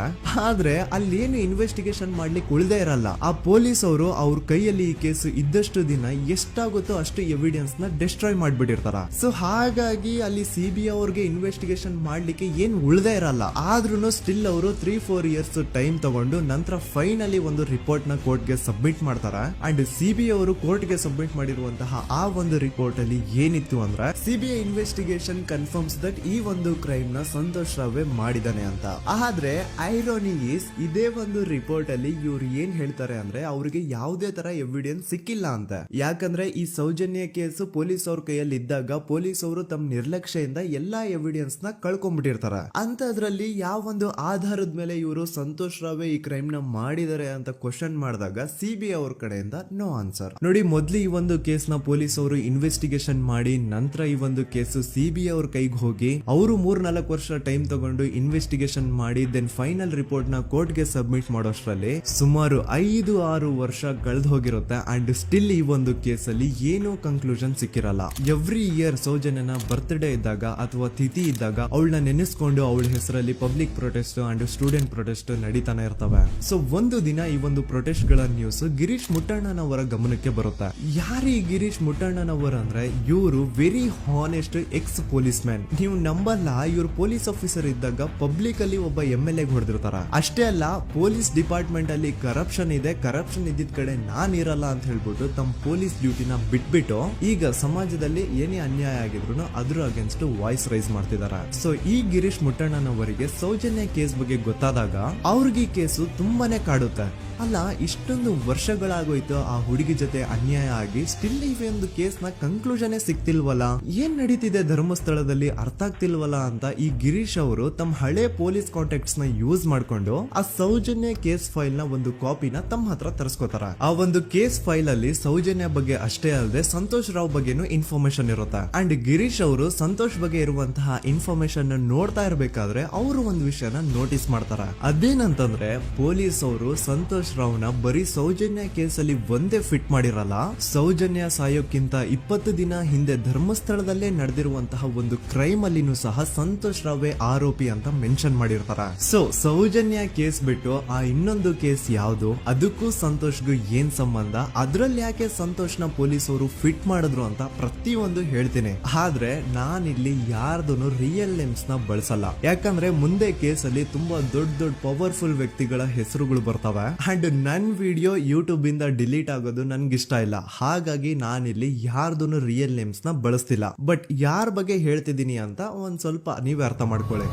ಆದ್ರೆ ಅಲ್ಲೇನು ಇನ್ವೆಸ್ಟಿಗೇಷನ್ ಮಾಡ್ಲಿಕ್ಕೆ ಉಳ್ದೇ ಇರಲ್ಲ. ಆ ಪೊಲೀಸ್ ಅವರು ಅವ್ರ ಕೈಯಲ್ಲಿ ಈ ಕೇಸು ಇದ್ದಷ್ಟು ದಿನ ಎಷ್ಟಾಗುತ್ತೋ ಅಷ್ಟು ಎವಿಡೆನ್ಸ್ ನ ಡಿಸ್ಟ್ರಾಯ್ ಮಾಡ್ಬಿಟ್ಟಿರ್ತಾರ. ಸೊ ಹಾಗಾಗಿ ಅಲ್ಲಿ ಸಿಬಿಐ ಅವ್ರಿಗೆ ಇನ್ವೆಸ್ಟಿಗೇಷನ್ ಮಾಡ್ಲಿಕ್ಕೆ ಏನ್ ಉಳ್ದೇ ಇರಲ್ಲ. ಆದ್ರೂ ಸ್ಟಿಲ್ ಅವರು 3-4 ಇಯರ್ಸ್ ಟೈಮ್ ತಗೊಂಡು ನಂತರ ಫೈನಲಿ ಒಂದು ರಿಪೋರ್ಟ್ ನ ಕೋರ್ಟ್ ಗೆ ಸಬ್ಮಿಟ್ ಮಾಡ್ತಾರ. ಅಂಡ್ ಸಿಬಿಐ ಅವರು ಕೋರ್ಟ್ ಗೆ ಸಬ್ಮಿಟ್ ಮಾಡಿರುವಂತಹ ಆ ಒಂದು ರಿಪೋರ್ಟ್ ಅಲ್ಲಿ ಏನಿತ್ತು ಅಂದ್ರೆ ಸಿಬಿಐ ಇನ್ವೆಸ್ಟಿಗೇಷನ್ ಕನ್ಫರ್ಮ್ಸ್ ದಟ್ ಈ ಒಂದು ಕ್ರೈಮ್ ನ ಸಂತೋಷ್ ರಾವ್ ಮಾಡಿದಾನೆ ಅಂತ. ಆದ್ರೆ ಐರಾನಿ ಈಸ್ ಇದೇ ಒಂದು ರಿಪೋರ್ಟ್ ಅಲ್ಲಿ ಇವ್ರು ಏನ್ ಹೇಳ್ತಾರೆ ಅಂದ್ರೆ ಅವ್ರಿಗೆ ಯಾವುದೇ ತರ ಎವಿಡೆನ್ಸ್ ಸಿಕ್ಕಿಲ್ಲ ಅಂತ. ಯಾಕಂದ್ರೆ ಈ ಸೌಜನ್ಯ ಕೇಸು ಪೊಲೀಸ್ ಅವ್ರ ಕೈಯಲ್ಲಿ ಇದ್ದಾಗ ಪೊಲೀಸ್ ಅವರು ತಮ್ಮ ನಿರ್ಲಕ್ಷ್ಯದಿಂದ ಎಲ್ಲಾ ಎವಿಡೆನ್ಸ್ ನ ಕಳ್ಕೊಂಡ್ಬಿಟ್ಟಿರ್ತಾರ. ಅಂತದ್ರಲ್ಲಿ ಯಾವ ಒಂದು ಆಧಾರದ ಮೇಲೆ ಇವರು ಸಂತೋಷ್ ರಾವ್ ಈ ಕ್ರೈಮ್ ನ ಮಾಡಿದ್ದಾರೆ ಅಂತ ಕ್ವಶನ್ ಮಾಡಿದಾಗ ಸಿಬಿಐ ಅವ್ರ ಕಡೆಯಿಂದ ನೋ ಆನ್ಸರ್. ನೋಡಿ, ಮೊದ್ಲು ಈ ಒಂದು ಕೇಸ್ ನ ಪೊಲೀಸ್ ಅವರು ಇನ್ವೆಸ್ಟಿಗೇಷನ್ ಮಾಡಿ ನಂತರ ಈ ಒಂದು ಕೇಸು ಸಿಬಿಐ ಅವ್ರ ಕೈಗೆ ಹೋಗಿ ಅವರು 3-4 ವರ್ಷ ಟೈಮ್ ತಗೊಂಡು ಇನ್ವೆಸ್ಟಿಗೇಷನ್ ಮಾಡಿ ದೆನ್ ಫೈನಲ್ ರಿಪೋರ್ಟ್ ನ ಕೋರ್ಟ್ ಗೆ ಸಬ್ಮಿಟ್ ಮಾಡೋಷ್ಟ್ರಲ್ಲಿ ಸುಮಾರು 5-6 ವರ್ಷ ಕಳೆದು ಹೋಗಿರುತ್ತೆ. ಅಂಡ್ ಸ್ಟಿಲ್ ಈ ಒಂದು ಕೇಸಲ್ಲಿ ಏನೂ ಕನ್ಕ್ಲೂಷನ್ ಸಿಕ್ಕಿರಲ್ಲ. ಎವ್ರಿ ಇಯರ್ ಸೌಜನ್ಯನ ಬರ್ತ್ಡೇ ಇದ್ದಾಗ ಅಥವಾ ತಿಥಿ ಇದ್ದಾಗ ಅವಳನ್ನ ನೆನೆಸ್ಕೊಂಡು ಅವಳ ಹೆಸರಲ್ಲಿ public protest and student protest ನಡೀತಾನೆ ಇರ್ತವೆ. ಸೊ ಒಂದು ದಿನ ಈ ಒಂದು ಪ್ರೊಟೆಸ್ಟ್ ಗಳ ನ್ಯೂಸ್ ಗಿರೀಶ್ ಮುಟ್ಟಣ್ಣನವರ ಗಮನಕ್ಕೆ ಬರುತ್ತೆ. ಯಾರು ಈ ಗಿರೀಶ್ ಮುಟ್ಟಣ್ಣನವರ ಅಂದ್ರೆ ಇವರು very honest X police man. ನೀವು ನಂಬಲ್ಲ, ಇವ್ರು ಪೊಲೀಸ್ ಆಫೀಸರ್ ಇದ್ದಾಗ ಪಬ್ಲಿಕ್ ಅಲ್ಲಿ ಒಬ್ಬ MLA ಹೊಡೆದಿರ್ತಾರ. ಅಷ್ಟೇ ಅಲ್ಲ, ಪೊಲೀಸ್ ಡಿಪಾರ್ಟ್ಮೆಂಟ್ ಅಲ್ಲಿ ಕರಪ್ಷನ್ ಇದೆ, ಕರಪ್ಷನ್ ಇದ್ದಿದ್ ಕಡೆ ನಾನ್ ಇರಲ್ಲ ಅಂತ ಹೇಳ್ಬಿಟ್ಟು ತಮ್ಮ ಪೊಲೀಸ್ ಡ್ಯೂಟಿನ ಬಿಟ್ಬಿಟ್ಟು ಈಗ ಸಮಾಜದಲ್ಲಿ ಏನೇ ಅನ್ಯಾಯ ಆಗಿದ್ರು ಅದ್ರ ಅಗೇನ್ಸ್ಟ್ ವಾಯ್ಸ್ ರೈಸ್ ಮಾಡ್ತಿದಾರೆ. ಸೊ ಈ ಗಿರೀಶ್ ಮುಟ್ಟಣ್ಣನವರಿಗೆ ಸೌಜನ್ಯ ಕೇಸ್ ಬಗ್ಗೆ ಗೊತ್ತಾದಾಗ ಅವ್ರಿಗೆ ಈ ಕೇಸು ತುಂಬಾನೇ ಕಾಡುತ್ತೆ. ಅಲ್ಲ, ಇಷ್ಟೊಂದು ವರ್ಷಗಳಾಗೋಯ್ತು ಆ ಹುಡುಗಿ ಜೊತೆ ಅನ್ಯಾಯ ಆಗಿ, ಸ್ಟಿಲ್ ಈ ಒಂದು ಕೇಸ್ ನ ಕನ್ಕ್ಲೂಷನ್ ಸಿಕ್ತಿಲ್ವಲ್ಲ, ಏನ್ ನಡೀತಿದೆ ಧರ್ಮಸ್ಥಳದಲ್ಲಿ ಅರ್ಥ ಆಗ್ತಿಲ್ವಲ್ಲ ಅಂತ ಈ ಗಿರೀಶ್ ಅವರು ತಮ್ಮ ಹಳೆ ಪೊಲೀಸ್ ಕಾಂಟ್ಯಾಕ್ಟ್ಸ್ ನ ಯೂಸ್ ಮಾಡ್ಕೊಂಡು ಆ ಸೌಜನ್ಯ ಕೇಸ್ ಫೈಲ್ ನ ಒಂದು ಕಾಪಿನ ತಮ್ಮ ಹತ್ರ ತರಿಸ್ಕೋತಾರ. ಆ ಒಂದು ಕೇಸ್ ಫೈಲ್ ಅಲ್ಲಿ ಸೌಜನ್ಯ ಬಗ್ಗೆ ಅಷ್ಟೇ ಅಲ್ಲದೆ ಸಂತೋಷ್ ರಾವ್ ಬಗ್ಗೆನೂ ಇನ್ಫಾರ್ಮೇಶನ್ ಇರುತ್ತೆ. ಅಂಡ್ ಗಿರೀಶ್ ಅವರು ಸಂತೋಷ್ ಬಗ್ಗೆ ಇರುವಂತಹ ಇನ್ಫಾರ್ಮೇಶನ್ ನೋಡ್ತಾ ಇರ್ಬೇಕಾದ್ರೆ ಅವರು ಒಂದು ವಿಷಯನ ನೋಟಿಸ್ ಮಾಡ್ತಾರ. ಅದೇನಂತಂದ್ರೆ ಪೊಲೀಸ್ ಅವರು ಸಂತೋಷ್ ರಾವ್ನ ಬರೀ ಸೌಜನ್ಯ ಕೇಸಲ್ಲಿ ಒಂದೇ ಫಿಟ್ ಮಾಡಿರಲ್ಲ, ಸೌಜನ್ಯ ಸಾಯೋಕ್ಕಿಂತ 20 ದಿನ ಹಿಂದೆ ಧರ್ಮಸ್ಥಳದಲ್ಲೇ ನಡೆದಿರುವಂತಹ ಒಂದು ಕ್ರೈಮ್ ಅಲ್ಲಿನೂ ಸಹ ಸಂತೋಷ್ ರಾವೇ ಆರೋಪಿ ಅಂತ ಮೆನ್ಷನ್ ಮಾಡಿರ್ತಾರ. ಸೊ ಸೌಜನ್ಯ ಕೇಸ್ ಬಿಟ್ಟು ಆ ಇನ್ನೊಂದು ಕೇಸ್ ಯಾವುದು, ಅದಕ್ಕೂ ಸಂತೋಷ್ಗೂ ಏನ್ ಸಂಬಂಧ, ಅದ್ರಲ್ಲಿ ಯಾಕೆ ಸಂತೋಷ್ನ ಪೊಲೀಸ್ ಅವರು ಫಿಟ್ ಮಾಡಿದ್ರು ಅಂತ ಪ್ರತಿಯೊಂದು ಹೇಳ್ತೀನಿ. ಆದ್ರೆ ನಾನಿಲ್ಲಿ ಯಾರ್ದು ರಿಯಲ್ ನೇಮ್ಸ್ ನ ಬಳಸಲ್ಲ. ಯಾಕಂದ್ರೆ ಮುಂದೆ ಕೇಸಲ್ಲಿ ತುಂಬಾ ದೊಡ್ಡ ಪವರ್ಫುಲ್ ವ್ಯಕ್ತಿಗಳ ಹೆಸರುಗಳು ಬರ್ತವೆ. ಅಂಡ್ ನನ್ ವಿಡಿಯೋ ಯೂಟ್ಯೂಬ್ ಇಂದ ಡಿಲೀಟ್ ಆಗೋದು ನನ್ಗೆ ಇಷ್ಟ ಇಲ್ಲ. ಹಾಗಾಗಿ ನಾನಿಲ್ಲಿ ಯಾರ್ದು ರಿಯಲ್ ನೇಮ್ಸ್ ನ ಬಳಸ್ತಿಲ್ಲ. ಬಟ್ ಯಾರ ಬಗ್ಗೆ ಹೇಳ್ತಿದ್ದೀನಿ ಅಂತ ಒಂದ್ ಸ್ವಲ್ಪ ನೀವೇ ಅರ್ಥ ಮಾಡ್ಕೊಳ್ಳಿ.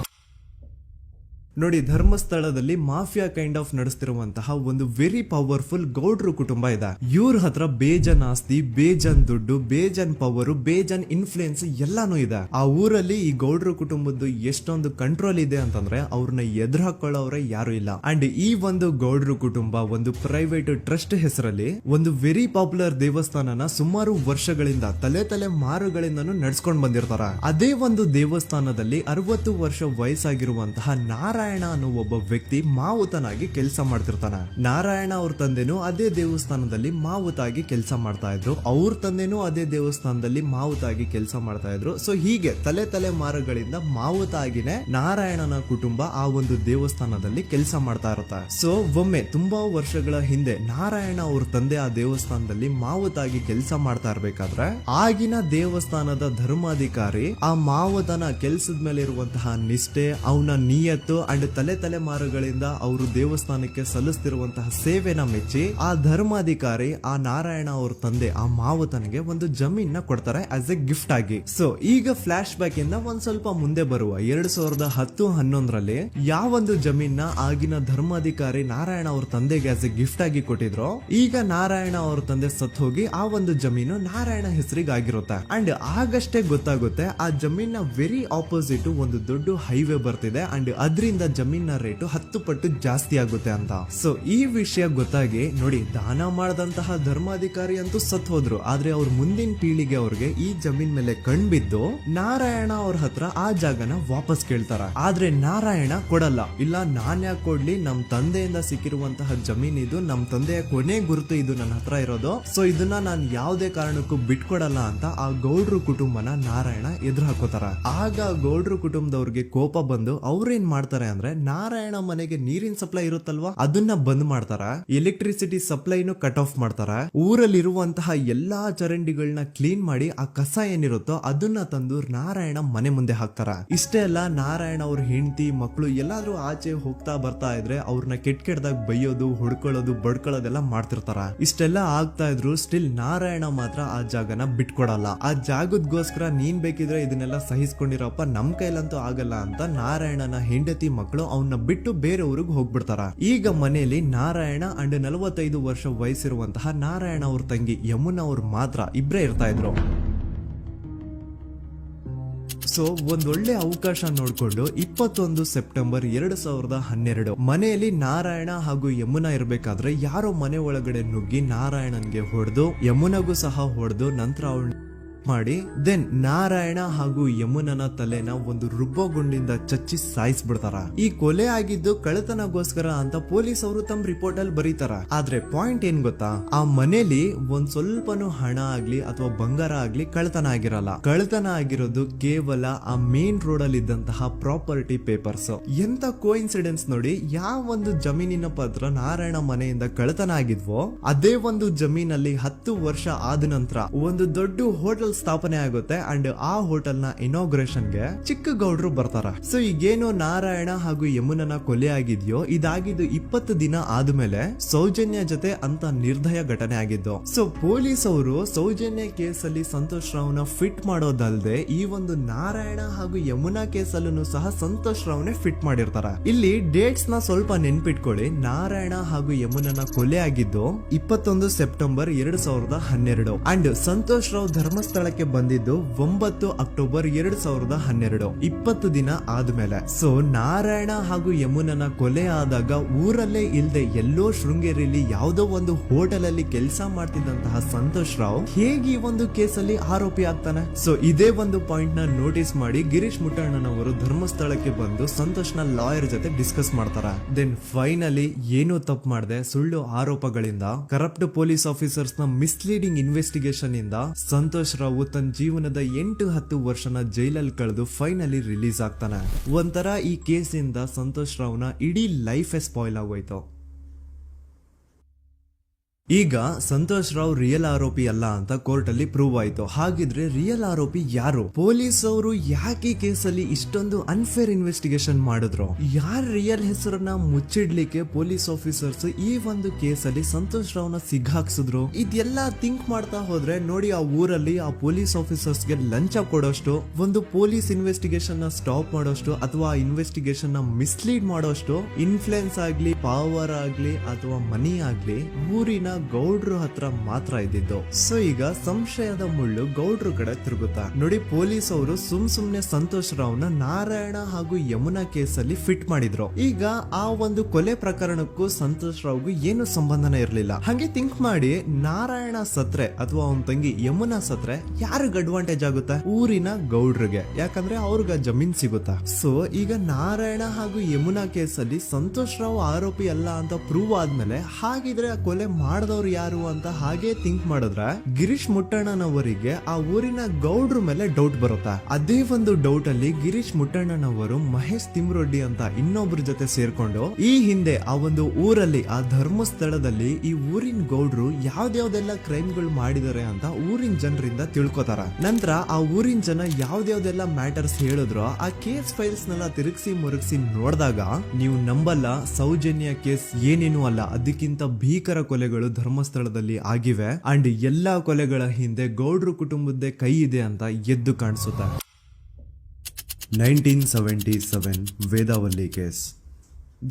ನೋಡಿ, ಧರ್ಮಸ್ಥಳದಲ್ಲಿ ಮಾಫಿಯಾ ಕೈಂಡ್ ಆಫ್ ನಡೆಸ್ತಿರುವಂತಹ ಒಂದು ವೆರಿ ಪವರ್ಫುಲ್ ಗೌಡ್ರು ಕುಟುಂಬ ಇದೆ. ಇವ್ರ ಹತ್ರ ಬೇಜನ್ ಆಸ್ತಿ, ಬೇಜನ್ ದುಡ್ಡು, ಬೇಜನ್ ಪವರ್, ಬೇಜನ್ ಇನ್ಫ್ಲೂಯೆನ್ಸ್ ಎಲ್ಲಾನು ಇದೆ. ಆ ಊರಲ್ಲಿ ಈ ಗೌಡ್ರು ಕುಟುಂಬದ್ದು ಎಷ್ಟೊಂದು ಕಂಟ್ರೋಲ್ ಇದೆ ಅಂತಂದ್ರೆ ಅವ್ರನ್ನ ಎದುರು ಹಾಕೊಳ್ಳೋರೆ ಯಾರು ಇಲ್ಲ. ಅಂಡ್ ಈ ಒಂದು ಗೌಡ್ರು ಕುಟುಂಬ ಒಂದು ಪ್ರೈವೇಟ್ ಟ್ರಸ್ಟ್ ಹೆಸರಲ್ಲಿ ಒಂದು ವೆರಿ ಪಾಪ್ಯುಲರ್ ದೇವಸ್ಥಾನನ ಸುಮಾರು ವರ್ಷಗಳಿಂದ ತಲೆ ಮಾರುಗಳಿಂದನೂ ನಡ್ಸ್ಕೊಂಡ್ ಬಂದಿರ್ತಾರ. ಅದೇ ಒಂದು ದೇವಸ್ಥಾನದಲ್ಲಿ 60 ವರ್ಷ ವಯಸ್ಸಾಗಿರುವಂತಹ ನಾರಾಯಣ ಅನ್ನೋ ಒಬ್ಬ ವ್ಯಕ್ತಿ ಮಾವುತನಾಗಿ ಕೆಲಸ ಮಾಡ್ತಿರ್ತಾನೆ. ನಾರಾಯಣ ಅವ್ರ ತಂದೆನೂ ಅದೇ ದೇವಸ್ಥಾನದಲ್ಲಿ ಮಾವುತಾಗಿ ಕೆಲಸ ಮಾಡ್ತಾ ಇದ್ರು, ಅವ್ರ ತಂದೆನೂ ಅದೇ ದೇವಸ್ಥಾನದಲ್ಲಿ ಮಾವುತಾಗಿ ಕೆಲಸ ಮಾಡ್ತಾ ಇದ್ರು. ಸೊ ಹೀಗೆ ತಲೆ ಮಾರುಗಳಿಂದ ಮಾವುತ ಆಗಿನೇ ನಾರಾಯಣನ ಕುಟುಂಬ ಆ ಒಂದು ದೇವಸ್ಥಾನದಲ್ಲಿ ಕೆಲಸ ಮಾಡ್ತಾ ಇರುತ್ತೆ. ಸೊ ಒಮ್ಮೆ ತುಂಬಾ ವರ್ಷಗಳ ಹಿಂದೆ ನಾರಾಯಣ ಅವ್ರ ತಂದೆ ಆ ದೇವಸ್ಥಾನದಲ್ಲಿ ಮಾವುತಾಗಿ ಕೆಲಸ ಮಾಡ್ತಾ ಇರ್ಬೇಕಾದ್ರೆ ಆಗಿನ ದೇವಸ್ಥಾನದ ಧರ್ಮಾಧಿಕಾರಿ ಆ ಮಾವುತನ ಕೆಲ್ಸದ ಮೇಲೆ ಇರುವಂತಹ ನಿಷ್ಠೆ, ಅವನ ನಿಯತ್ತು ಅಂಡ್ ತಲೆಮಾರುಗಳಿಂದ ಅವರು ದೇವಸ್ಥಾನಕ್ಕೆ ಸಲ್ಲಿಸ್ತಿರುವಂತಹ ಸೇವೆನ ಮೆಚ್ಚಿ ಆ ಧರ್ಮಾಧಿಕಾರಿ ಆ ನಾರಾಯಣ ಅವ್ರ ತಂದೆ ಆ ಮಾವತನಿಗೆ ಒಂದು ಜಮೀನ್ ಕೊಡ್ತಾರೆ ಆಸ್ ಎ ಗಿಫ್ಟ್ ಆಗಿ. ಸೊ ಈಗ ಫ್ಲಾಶ್ ಬ್ಯಾಕ್ ಇಂದ ಒಂದ್ ಸ್ವಲ್ಪ ಮುಂದೆ ಬರುವ 2010-11ರಲ್ಲಿ ಯಾವೊಂದು ಜಮೀನ್ ಆಗಿನ ಧರ್ಮಾಧಿಕಾರಿ ನಾರಾಯಣ ಅವ್ರ ತಂದೆಗೆ ಆಸ್ ಎ ಗಿಫ್ಟ್ ಆಗಿ ಕೊಟ್ಟಿದ್ರು, ಈಗ ನಾರಾಯಣ ಅವ್ರ ತಂದೆ ಸತ್ ಹೋಗಿ ಆ ಒಂದು ಜಮೀನು ನಾರಾಯಣ ಹೆಸರಿಗೆ ಆಗಿರುತ್ತೆ. ಅಂಡ್ ಆಗಷ್ಟೇ ಗೊತ್ತಾಗುತ್ತೆ ಆ ಜಮೀನ ವೆರಿ ಆಪೋಸಿಟ್ ಒಂದು ದೊಡ್ಡ ಹೈವೇ ಬರ್ತಿದೆ ಅಂಡ್ ಅದರಿಂದ ಜಮೀನ ರೇಟು 10 ಪಟ್ಟು ಜಾಸ್ತಿ ಆಗುತ್ತೆ ಅಂತ. ಸೊ ಈ ವಿಷಯ ಗೊತ್ತಾಗಿ ನೋಡಿ ದಾನ ಮಾಡದಂತಹ ಧರ್ಮಾಧಿಕಾರಿ ಅಂತೂ ಸತ್ ಹೋದ್ರು, ಆದ್ರೆ ಅವ್ರ ಮುಂದಿನ ಪೀಳಿಗೆ ಅವ್ರಿಗೆ ಈ ಜಮೀನ್ ಮೇಲೆ ಕಣ್ಬಿದ್ದು ನಾರಾಯಣ ಅವ್ರ ಹತ್ರ ಆ ಜಾಗನ ವಾಪಸ್ ಕೇಳ್ತಾರ. ಆದ್ರೆ ನಾರಾಯಣ ಕೊಡಲ್ಲ. ಇಲ್ಲ ನಾನ್ ಯಾಕೆ ಕೊಡ್ಲಿ, ನಮ್ ತಂದೆಯಿಂದ ಸಿಕ್ಕಿರುವಂತಹ ಜಮೀನ್ ಇದು, ನಮ್ ತಂದೆಯ ಕೊನೆ ಗುರುತು ಇದು ನನ್ನ ಹತ್ರ ಇರೋದು, ಸೊ ಇದನ್ನ ನಾನ್ ಯಾವ್ದೇ ಕಾರಣಕ್ಕೂ ಬಿಟ್ಕೊಡಲ್ಲ ಅಂತ ಆ ಗೌಡ್ರು ಕುಟುಂಬನ ನಾರಾಯಣ ಎದುರು ಹಾಕೋತಾರ. ಆಗ ಗೌಡ್ರು ಕುಟುಂಬದವ್ರಿಗೆ ಕೋಪ ಬಂದು ಅವ್ರೇನ್ ಮಾಡ್ತಾರೆ ಅಂದ್ರೆ ನಾರಾಯಣ ಮನೆಗೆ ನೀರಿನ ಸಪ್ಲೈ ಇರುತ್ತಲ್ವಾ ಅದನ್ನ ಬಂದ್ ಮಾಡ್ತಾರ, ಎಲೆಕ್ಟ್ರಿಸಿಟಿ ಸಪ್ಲೈನು ಕಟ್ ಆಫ್ ಮಾಡ್ತಾರ, ಊರಲ್ಲಿರುವಂತಹ ಎಲ್ಲಾ ಚರಂಡಿಗಳನ್ನ ಕ್ಲೀನ್ ಮಾಡಿ ಆ ಕಸ ಏನಿರುತ್ತೋ ಅದನ್ನ ತಂದು ನಾರಾಯಣ ಮನೆ ಮುಂದೆ ಹಾಕ್ತಾರ. ಇಷ್ಟೇ ಅಲ್ಲ, ನಾರಾಯಣ ಅವ್ರ ಹೆಂಡತಿ ಮಕ್ಕಳು ಎಲ್ಲಾದ್ರೂ ಆಚೆ ಹೋಗ್ತಾ ಬರ್ತಾ ಇದ್ರೆ ಅವ್ರನ್ನ ಕೆಟ್ಟದಾಗ ಬೈಯೋದು, ಹೊಡ್ಕೊಳ್ಳೋದು, ಬಡ್ಕೊಳ್ಳೋದೆಲ್ಲ ಮಾಡ್ತಿರ್ತಾರ. ಇಷ್ಟೆಲ್ಲ ಆಗ್ತಾ ಇದ್ರು ಸ್ಟಿಲ್ ನಾರಾಯಣ ಮಾತ್ರ ಆ ಜಾಗನ ಬಿಟ್ಕೊಡಲ್ಲ. ಆ ಜಾಗದಗೋಸ್ಕರ ನೀನ್ ಬೇಕಿದ್ರೆ ಇದನ್ನೆಲ್ಲ ಸಹಿಸ್ಕೊಂಡಿರಪ್ಪ, ನಮ್ ಕೈಲಂತೂ ಆಗಲ್ಲ ಅಂತ ನಾರಾಯಣನ ಹೆಂಡತಿ ಮಕ್ಕಳು ಅವನ್ನ ಬಿಟ್ಟು ಬೇರೆ ಊರಿಗೆ ಹೋಗ್ಬಿಡ್ತಾರ. ಈಗ ಮನೆಯಲ್ಲಿ ನಾರಾಯಣ ಅಂಡ್ 45 ವರ್ಷ ವಯಸ್ಸಿರುವಂತಹ ನಾರಾಯಣ ಅವ್ರ ತಂಗಿ ಯಮುನಾ ಅವ್ರು ಮಾತ್ರ ಇಬ್ರೇ ಇರ್ತಾ ಇದ್ರು. ಸೊ ಒಂದೊಳ್ಳೆ ಅವಕಾಶ ನೋಡ್ಕೊಂಡು 21 ಸೆಪ್ಟೆಂಬರ್ 2012 ಮನೆಯಲ್ಲಿ ನಾರಾಯಣ ಹಾಗೂ ಯಮುನಾ ಇರ್ಬೇಕಾದ್ರೆ ಯಾರೋ ಮನೆ ಒಳಗಡೆ ನುಗ್ಗಿ ನಾರಾಯಣನ್ಗೆ ಹೊಡೆದು ಯಮುನಾಗೂ ಸಹ ಹೊಡೆದು ನಂತರ ಅವಳು ಮಾಡಿ ದೆನ್ ನಾರಾಯಣ ಹಾಗೂ ಯಮುನನ ತಲೆನ ಒಂದು ರುಬ್ಬಗುಂಡಿಂದ ಚಚ್ಚಿ ಸಾಯಿಸ್ಬಿಡ್ತಾರ. ಈ ಕೊಲೆ ಆಗಿದ್ದು ಕಳ್ಳತನಗೋಸ್ಕರ ಅಂತ ಪೊಲೀಸ್ ಅವರು ತಮ್ಮ ರಿಪೋರ್ಟ್ ಅಲ್ಲಿ ಬರೀತಾರ. ಆದ್ರೆ ಪಾಯಿಂಟ್ ಏನ್ ಗೊತ್ತಾ, ಆ ಮನೇಲಿ ಒಂದ್ ಸ್ವಲ್ಪನೂ ಹಣ ಆಗ್ಲಿ ಅಥವಾ ಬಂಗಾರ ಆಗ್ಲಿ ಕಳ್ಳತನ ಆಗಿರಲ್ಲ. ಕಳ್ಳತನ ಆಗಿರೋದು ಕೇವಲ ಆ ಮೇನ್ ರೋಡ್ ಅಲ್ಲಿ ಇದ್ದಂತಹ ಪ್ರಾಪರ್ಟಿ ಪೇಪರ್ಸ್. ಎಂತ ಕೋಇನ್ಸಿಡೆನ್ಸ್ ನೋಡಿ, ಯಾವ ಒಂದು ಜಮೀನಿನ ಪತ್ರ ನಾರಾಯಣ ಮನೆಯಿಂದ ಕಳ್ಳತನ ಆಗಿದ್ವೋ ಅದೇ ಒಂದು ಜಮೀನಲ್ಲಿ 10 ವರ್ಷ ಆದ ನಂತರ ಒಂದು ದೊಡ್ಡ ಹೋಟೆಲ್ ಸ್ಥಾಪನೆ ಆಗುತ್ತೆ ಅಂಡ್ ಆ ಹೋಟೆಲ್ ನ ಇನಾಗ್ರೇಷನ್ ಗೆ ಚಿಕ್ಕ ಗೌಡ್ರು ಬರ್ತಾರ. ಸೊ ಈಗೇನು ನಾರಾಯಣ ಹಾಗೂ ಯಮುನನ ಕೊಲೆ ಆಗಿದ್ಯೋ ಇದಾಗಿದ್ದು 20 ದಿನ ಆದ್ಮೇಲೆ ಸೌಜನ್ಯ ಜೊತೆ ಅಂತ ನಿರ್ದಯ ಘಟನೆ ಆಗಿದ್ದು. ಸೊ ಪೊಲೀಸ್ ಅವರು ಸೌಜನ್ಯ ಕೇಸಲ್ಲಿ ಸಂತೋಷ್ ರಾವ್ನ ಫಿಟ್ ಮಾಡೋದಲ್ದೆ ಈ ಒಂದು ನಾರಾಯಣ ಹಾಗೂ ಯಮುನಾ ಕೇಸಲ್ಲೂ ಸಹ ಸಂತೋಷ್ ರಾವ್ನೆ ಫಿಟ್ ಮಾಡಿರ್ತಾರ. ಇಲ್ಲಿ ಡೇಟ್ಸ್ ನ ಸ್ವಲ್ಪ ನೆನ್ಪಿಟ್ಕೊಳ್ಳಿ. ನಾರಾಯಣ ಹಾಗೂ ಯಮುನನ ಕೊಲೆ ಆಗಿದ್ದು 21 ಸೆಪ್ಟೆಂಬರ್ 2012 ಅಂಡ್ ಸಂತೋಷ್ ರಾವ್ ಧರ್ಮಸ್ಥಳ ಬಂದಿದ್ದು 9 ಅಕ್ಟೋಬರ್ 2012, 20 ದಿನ ಆದ್ಮೇಲೆ. ಸೊ ನಾರಾಯಣ ಹಾಗೂ ಯಮುನನ ಕೊಲೆ ಆದಾಗ ಊರಲ್ಲೇ ಇಲ್ದೆ ಎಲ್ಲೋ ಶೃಂಗೇರಿಯಲ್ಲಿ ಯಾವುದೋ ಒಂದು ಹೋಟೆಲ್ ಅಲ್ಲಿ ಕೆಲಸ ಮಾಡ್ತಿದ್ದಂತಹ ಸಂತೋಷ್ ರಾವ್ ಹೇಗೆ ಈ ಒಂದು ಕೇಸಲ್ಲಿ ಆರೋಪಿ ಆಗ್ತಾನೆ? ಸೊ ಇದೇ ಒಂದು ಪಾಯಿಂಟ್ ನ ನೋಟಿಸ್ ಮಾಡಿ ಗಿರೀಶ್ ಮುಟ್ಟಣ್ಣನವರು ಧರ್ಮಸ್ಥಳಕ್ಕೆ ಬಂದು ಸಂತೋಷ್ ನ ಲಾಯರ್ ಜೊತೆ ಡಿಸ್ಕಸ್ ಮಾಡ್ತಾರ. ದೆನ್ ಫೈನಲಿ ಏನೋ ತಪ್ಪು ಮಾಡದೆ ಸುಳ್ಳು ಆರೋಪಗಳಿಂದ ಕರಪ್ಟ್ ಪೊಲೀಸ್ ಆಫೀಸರ್ಸ್ ನ ಮಿಸ್ಲೀಡಿಂಗ್ ಇನ್ವೆಸ್ಟಿಗೇಷನ್ ಇಂದ ಸಂತೋಷ್ ರಾವ್ ತನ್ನ ಜೀವನದ 8-10 ವರ್ಷನ ಜೈಲಲ್ಲಿ ಕಳೆದು ಫೈನಲಿ ರಿಲೀಸ್ ಆಗ್ತಾನೆ. ಒಂಥರ ಈ ಕೇಸಿಂದ ಸಂತೋಷ್ ರಾವ್ನ ಇಡೀ ಲೈಫ್ ಸ್ಪಾಯ್ಲ್ ಆಗೋಯ್ತು. ಈಗ ಸಂತೋಷ್ ರಾವ್ ರಿಯಲ್ ಆರೋಪಿ ಅಲ್ಲ ಅಂತ ಕೋರ್ಟ್ ಅಲ್ಲಿ ಪ್ರೂವ್ ಆಯ್ತು. ಹಾಗಿದ್ರೆ ರಿಯಲ್ ಆರೋಪಿ ಯಾರು? ಪೊಲೀಸ್ ಅವರು ಯಾಕೆ ಕೇಸಲ್ಲಿ ಇಷ್ಟೊಂದು ಅನ್ಫೇರ್ ಇನ್ವೆಸ್ಟಿಗೇಷನ್ ಮಾಡಿದ್ರು? ಯಾರ ರಿಯಲ್ ಹೆಸರನ್ನ ಮುಚ್ಚಿಡ್ಲಿಕ್ಕೆ ಪೊಲೀಸ್ ಆಫೀಸರ್ಸ್ ಈ ಒಂದು ಕೇಸಲ್ಲಿ ಸಂತೋಷ್ ರಾವ್ನ ಸಿಗ್ಹಾಕ್ಸಿದ್ರು? ಇದೆಲ್ಲ ಥಿಂಕ್ ಮಾಡ್ತಾ ಹೋದ್ರೆ ನೋಡಿ ಆ ಊರಲ್ಲಿ ಆ ಪೊಲೀಸ್ ಆಫೀಸರ್ಸ್ಗೆ ಲಂಚ ಕೊಡೋಷ್ಟು, ಒಂದು ಪೊಲೀಸ್ ಇನ್ವೆಸ್ಟಿಗೇಷನ್ ನ ಸ್ಟಾಪ್ ಮಾಡೋಷ್ಟು ಅಥವಾ ಇನ್ವೆಸ್ಟಿಗೇಷನ್ ನ ಮಿಸ್ಲೀಡ್ ಮಾಡೋಷ್ಟು ಇನ್ಫ್ಲುಯೆನ್ಸ್ ಆಗ್ಲಿ, ಪವರ್ ಆಗ್ಲಿ ಅಥವಾ ಮನಿ ಆಗ್ಲಿ ಊರಿನ ಗೌಡ್ರು ಹತ್ರ ಮಾತ್ರ ಇದ್ದಿದ್ದು. ಸೊ ಈಗ ಸಂಶಯದ ಮುಳ್ಳು ಗೌಡ್ರು ಕಡೆ ತಿರುಗುತ್ತಾ. ನೋಡಿ ಪೊಲೀಸ್ ಅವರು ಸುಮ್ನೆ ಸಂತೋಷ್ ರಾವ್ನ ನಾರಾಯಣ ಹಾಗೂ ಯಮುನಾ ಕೇಸಲ್ಲಿ ಫಿಟ್ ಮಾಡಿದ್ರು. ಈಗ ಆ ಒಂದು ಕೊಲೆ ಪ್ರಕರಣಕ್ಕೂ ಸಂತೋಷ್ ರಾವ್ಗೂ ಏನು ಸಂಬಂಧನೇ ಇರ್ಲಿಲ್ಲ. ಹಂಗೆ ಥಿಂಕ್ ಮಾಡಿ ನಾರಾಯಣ ಸತ್ರೆ ಅಥವಾ ಅವನ ತಂಗಿ ಯಮುನಾ ಸತ್ರೆ ಯಾರಿಗ ಅಡ್ವಾಂಟೇಜ್ ಆಗುತ್ತೆ? ಊರಿನ ಗೌಡ್ರಿಗೆ, ಯಾಕಂದ್ರೆ ಅವ್ರಿಗ ಜಮೀನ್ ಸಿಗುತ್ತಾ. ಸೊ ಈಗ ನಾರಾಯಣ ಹಾಗೂ ಯಮುನಾ ಕೇಸಲ್ಲಿ ಸಂತೋಷ್ ರಾವ್ ಆರೋಪಿ ಅಲ್ಲ ಅಂತ ಪ್ರೂವ್ ಆದ್ಮೇಲೆ ಹಾಗಿದ್ರೆ ಆ ಕೊಲೆ ಮಾಡ್ದವ್ರು ಯಾರು ಅಂತ ಹಾಗೆ ಥಿಂಕ್ ಮಾಡಿದ್ರೆ ಗಿರೀಶ್ ಮುಟ್ಟಣ್ಣನವರಿಗೆ ಆ ಊರಿನ ಗೌಡ್ರ ಮೇಲೆ ಡೌಟ್ ಬರುತ್ತೆ. ಅದೇ ಒಂದು ಡೌಟ್ ಅಲ್ಲಿ ಗಿರೀಶ್ ಮುಟ್ಟಣ್ಣನವರು ಮಹೇಶ್ ತಿಮ್ರೊಡ್ಡಿ ಅಂತ ಇನ್ನೊಬ್ರ ಜೊತೆ ಸೇರ್ಕೊಂಡು ಈ ಹಿಂದೆ ಆ ಒಂದು ಊರಲ್ಲಿ ಆ ಧರ್ಮಸ್ಥಳದಲ್ಲಿ ಈ ಊರಿನ ಗೌಡ್ರು ಯಾವ್ದಾವ್ದೆಲ್ಲ ಕ್ರೈಮ್ಗಳು ಮಾಡಿದಾರೆ ಅಂತ ಊರಿನ ಜನರಿಂದ ತಿಳ್ಕೊತಾರ. ನಂತರ ಆ ಊರಿನ ಜನ ಯಾವ್ದಾವ್ದೆಲ್ಲ ಮ್ಯಾಟರ್ಸ್ ಹೇಳಿದ್ರು ಆ ಕೇಸ್ ಫೈಲ್ಸ್ ನೆಲ್ಲ ತಿರುಗಿಸಿ ಮುರುಗಿಸಿ ನೋಡಿದಾಗ ನೀವು ನಂಬಲ್ಲ, ಸೌಜನ್ಯ ಕೇಸ್ ಏನೇನು ಅಲ್ಲ, ಅದಕ್ಕಿಂತ ಭೀಕರ ಕೊಲೆಗಳು ಧರ್ಮಸ್ಥಳದಲ್ಲಿ ಆಗಿವೆ ಅಂಡ್ ಎಲ್ಲಾ ಕೊಲೆಗಳ ಹಿಂದೆ ಗೌಡ್ರು ಕುಟುಂಬದ್ದೇ ಕೈ ಇದೆ ಅಂತ ಎದ್ದು ಕಾಣಿಸುತ್ತೆ. 1977 ವೇದಾವಲ್ಲಿ ಕೇಸ್.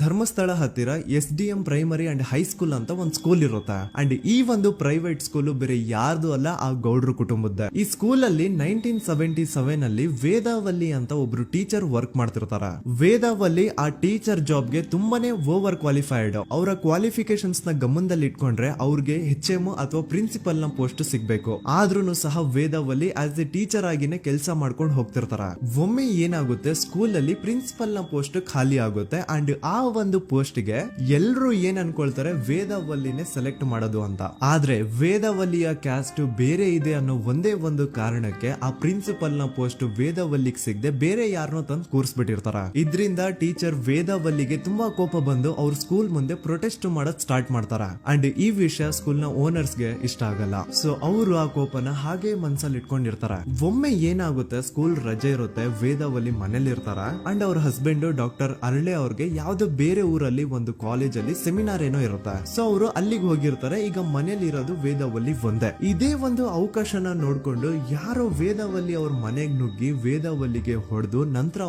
ಧರ್ಮಸ್ಥಳ ಹತ್ತಿರ SDM ಪ್ರೈಮರಿ ಅಂಡ್ ಹೈಸ್ಕೂಲ್ ಅಂತ ಒಂದು ಸ್ಕೂಲ್ ಇರುತ್ತೆ ಅಂಡ್ ಈ ಒಂದು ಪ್ರೈವೇಟ್ ಸ್ಕೂಲ್ ಬೇರೆ ಯಾರ್ದು ಅಲ್ಲ, ಆ ಗೌಡ್ರ ಕುಟುಂಬದ. ಈ ಸ್ಕೂಲ್ ಅಲ್ಲಿ 1977 ಅಲ್ಲಿ ವೇದಾವಲ್ಲಿ ಅಂತ ಒಬ್ರು ಟೀಚರ್ ವರ್ಕ್ ಮಾಡ್ತಿರ್ತಾರ. ವೇದಾವಲ್ಲಿ ಆ ಟೀಚರ್ ಜಾಬ್ ಗೆ ತುಂಬಾನೇ ಓವರ್ ಕ್ವಾಲಿಫೈಡ್. ಅವರ ಕ್ವಾಲಿಫಿಕೇಶನ್ಸ್ ನ ಗಮನದಲ್ಲಿ ಇಟ್ಕೊಂಡ್ರೆ ಅವ್ರಿಗೆ HM ಅಥವಾ ಪ್ರಿನ್ಸಿಪಲ್ ನ ಪೋಸ್ಟ್ ಸಿಗ್ಬೇಕು. ಆದ್ರೂ ಸಹ ವೇದಾವಲ್ಲಿ ಆಸ್ ಎ ಟೀಚರ್ ಆಗಿನೇ ಕೆಲಸ ಮಾಡ್ಕೊಂಡು ಹೋಗ್ತಿರ್ತಾರ. ಒಮ್ಮೆ ಏನಾಗುತ್ತೆ, ಸ್ಕೂಲ್ ಅಲ್ಲಿ ಪ್ರಿನ್ಸಿಪಲ್ ನ ಪೋಸ್ಟ್ ಖಾಲಿ ಆಗುತ್ತೆ ಅಂಡ್ ಆ ಒಂದು ಪೋಸ್ಟ್ ಗೆ ಎಲ್ರು ಏನ್ ಅನ್ಕೊಳ್ತಾರೆ, ವೇದಾವಲ್ಲಿನೇ ಸೆಲೆಕ್ಟ್ ಮಾಡೋದು ಅಂತ. ಆದ್ರೆ ವೇದಾವಲ್ಲಿಯ ಕ್ಯಾಸ್ಟ್ ಬೇರೆ ಇದೆ ಅನ್ನೋ ಒಂದೇ ಒಂದು ಕಾರಣಕ್ಕೆ ಆ ಪ್ರಿನ್ಸಿಪಲ್ ನ ಪೋಸ್ಟ್ ವೇದಾವಲ್ಲಿಗೆ ಸಿಗದೆ ಬೇರೆ ಯಾರನ್ನೋ ತಂದು ಕೂರಿಸ್ಬಿಟ್ಟಿರ್ತಾರ. ಇದ್ರಿಂದ ಟೀಚರ್ ವೇದಾವಲ್ಲಿಗೆ ತುಂಬಾ ಕೋಪ ಬಂದು ಅವ್ರ ಸ್ಕೂಲ್ ಮುಂದೆ ಪ್ರೊಟೆಸ್ಟ್ ಮಾಡೋದ್ ಸ್ಟಾರ್ಟ್ ಮಾಡ್ತಾರ ಅಂಡ್ ಈ ವಿಷಯ ಸ್ಕೂಲ್ ನ ಓನರ್ಸ್ ಗೆ ಇಷ್ಟ ಆಗಲ್ಲ. ಸೊ ಅವರು ಆ ಕೋಪನ ಹಾಗೆ ಮನ್ಸಲ್ಲಿ ಇಟ್ಕೊಂಡಿರ್ತಾರ. ಒಮ್ಮೆ ಏನಾಗುತ್ತೆ, ಸ್ಕೂಲ್ ರಜೆ ಇರುತ್ತೆ, ವೇದಾವಲ್ಲಿ ಮನೇಲಿ ಇರ್ತಾರ ಅಂಡ್ ಅವ್ರ ಹಸ್ಬೆಂಡ್ ಡಾಕ್ಟರ್ ಅರಳೆ ಅವ್ರಿಗೆ ಯಾವ್ದೋ ಬೇರೆ ಊರಲ್ಲಿ ಒಂದು ಕಾಲೇಜ್ ಅಲ್ಲಿ ಸೆಮಿನಾರ್ ಏನೋ ಇರುತ್ತೆ. ಸೊ ಅವರು ಅಲ್ಲಿಗೆ ಹೋಗಿರ್ತಾರೆ. ಈಗ ಮನೇಲಿ ಇರೋದು ವೇದಾವಲ್ಲಿ ಒಂದೇ. ಇದೇ ಒಂದು ಅವಕಾಶನ ನೋಡ್ಕೊಂಡು ಯಾರೋ ವೇದಾವಲ್ಲಿ ಅವ್ರ ಮನೆಗ್ ನುಗ್ಗಿ ವೇದಾವಲ್ಲಿಗೆ ಹೊಡೆದು ನಂತರ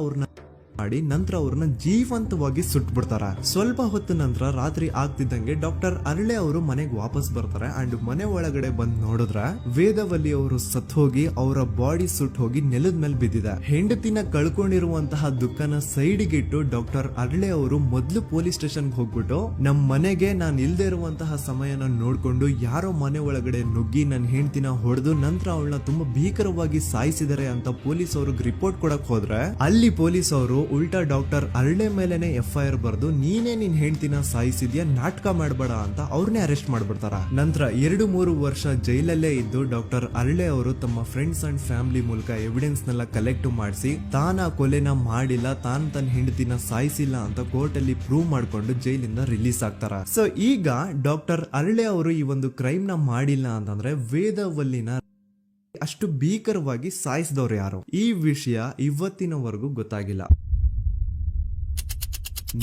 ಅವ್ರನ್ನ ಜೀವಂತವಾಗಿ ಸುಟ್ಬಿಡ್ತಾರ. ಸ್ವಲ್ಪ ಹೊತ್ತು ನಂತರ ರಾತ್ರಿ ಆಗ್ತಿದ್ದಂಗೆ ಡಾಕ್ಟರ್ ಅರಳೆ ಅವರು ಮನೆಗೆ ವಾಪಸ್ ಬರ್ತಾರೆ ಅಂಡ್ ಮನೆ ಒಳಗಡೆ ಬಂದ್ ನೋಡಿದ್ರೆ ವೇದಾವಲ್ಲಿ ಅವರು ಸತ್ ಹೋಗಿ ಅವರ ಬಾಡಿ ಸುಟ್ ಹೋಗಿ ನೆಲದ ಮೇಲೆ ಬಿದ್ದಿದೆ. ಹೆಂಡತಿನ ಕಳ್ಕೊಂಡಿರುವಂತಹ ದುಃಖನ ಸೈಡ್ಗೆ ಇಟ್ಟು ಡಾಕ್ಟರ್ ಅರಳೆ ಅವರು ಮೊದ್ಲು ಪೊಲೀಸ್ ಸ್ಟೇಷನ್ ಹೋಗ್ಬಿಟ್ಟು ನಮ್ ಮನೆಗೆ ನಾನು ಇಲ್ದೇ ಇರುವಂತಹ ಸಮಯನ ನೋಡ್ಕೊಂಡು ಯಾರೋ ಮನೆ ಒಳಗಡೆ ನುಗ್ಗಿ ನನ್ನ ಹೆಂಡತಿನ ಹೊಡೆದು ನಂತರ ಅವಳನ್ನ ತುಂಬಾ ಭೀಕರವಾಗಿ ಸಾಯಿಸಿದ್ದಾರೆ ಅಂತ ಪೊಲೀಸ್ ಅವ್ರಿಗೆ ರಿಪೋರ್ಟ್ ಕೊಡಕ್ ಹೋದ್ರೆ ಅಲ್ಲಿ ಪೊಲೀಸ್ ಅವರು ಉಲ್ಟಾ ಡಾಕ್ಟರ್ ಅರಳೆ ಮೇಲೆನೆ FIR ಬರ್ದು ನೀನೇ ನಿನ್ ಹೆಂಡತಿನ ಸಾಯಿಸಿದ್ಯಾ, ನಾಟಕ ಮಾಡಬೇಡ ಅಂತ ಅವ್ರನ್ನೇ ಅರೆಸ್ಟ್ ಮಾಡ್ಬಿಡ್ತಾರ. ನಂತರ 2-3 ವರ್ಷ ಜೈಲಲ್ಲೇ ಇದ್ದು ಡಾಕ್ಟರ್ ಅರಳೆ ಅವರು ತಮ್ಮ ಫ್ರೆಂಡ್ಸ್ ಅಂಡ್ ಫ್ಯಾಮಿಲಿ ಮೂಲಕ ಎವಿಡೆನ್ಸ್ ನೆಲ್ಲ ಕಲೆಕ್ಟ್ ಮಾಡಿಸಿ ತಾನ ಕೊಲೆನ ಮಾಡಿಲ್ಲ, ತಾನ್ ತನ್ನ ಹೆಂಡತಿನ ಸಾಯಿಸಿಲ್ಲ ಅಂತ ಕೋರ್ಟ್ ಅಲ್ಲಿ ಪ್ರೂವ್ ಮಾಡ್ಕೊಂಡು ಜೈಲಿಂದ ರಿಲೀಸ್ ಆಗ್ತಾರ. ಸೊ ಈಗ ಡಾಕ್ಟರ್ ಅರಳೆ ಅವರು ಈ ಒಂದು ಕ್ರೈಮ್ ನ ಮಾಡಿಲ್ಲ ಅಂತಂದ್ರೆ ವೇದಾವಲ್ಲಿನ ಅಷ್ಟು ಭೀಕರವಾಗಿ ಸಾಯಿಸಿದವ್ರು ಯಾರು, ಈ ವಿಷಯ ಇವತ್ತಿನವರೆಗೂ ಗೊತ್ತಾಗಿಲ್ಲ.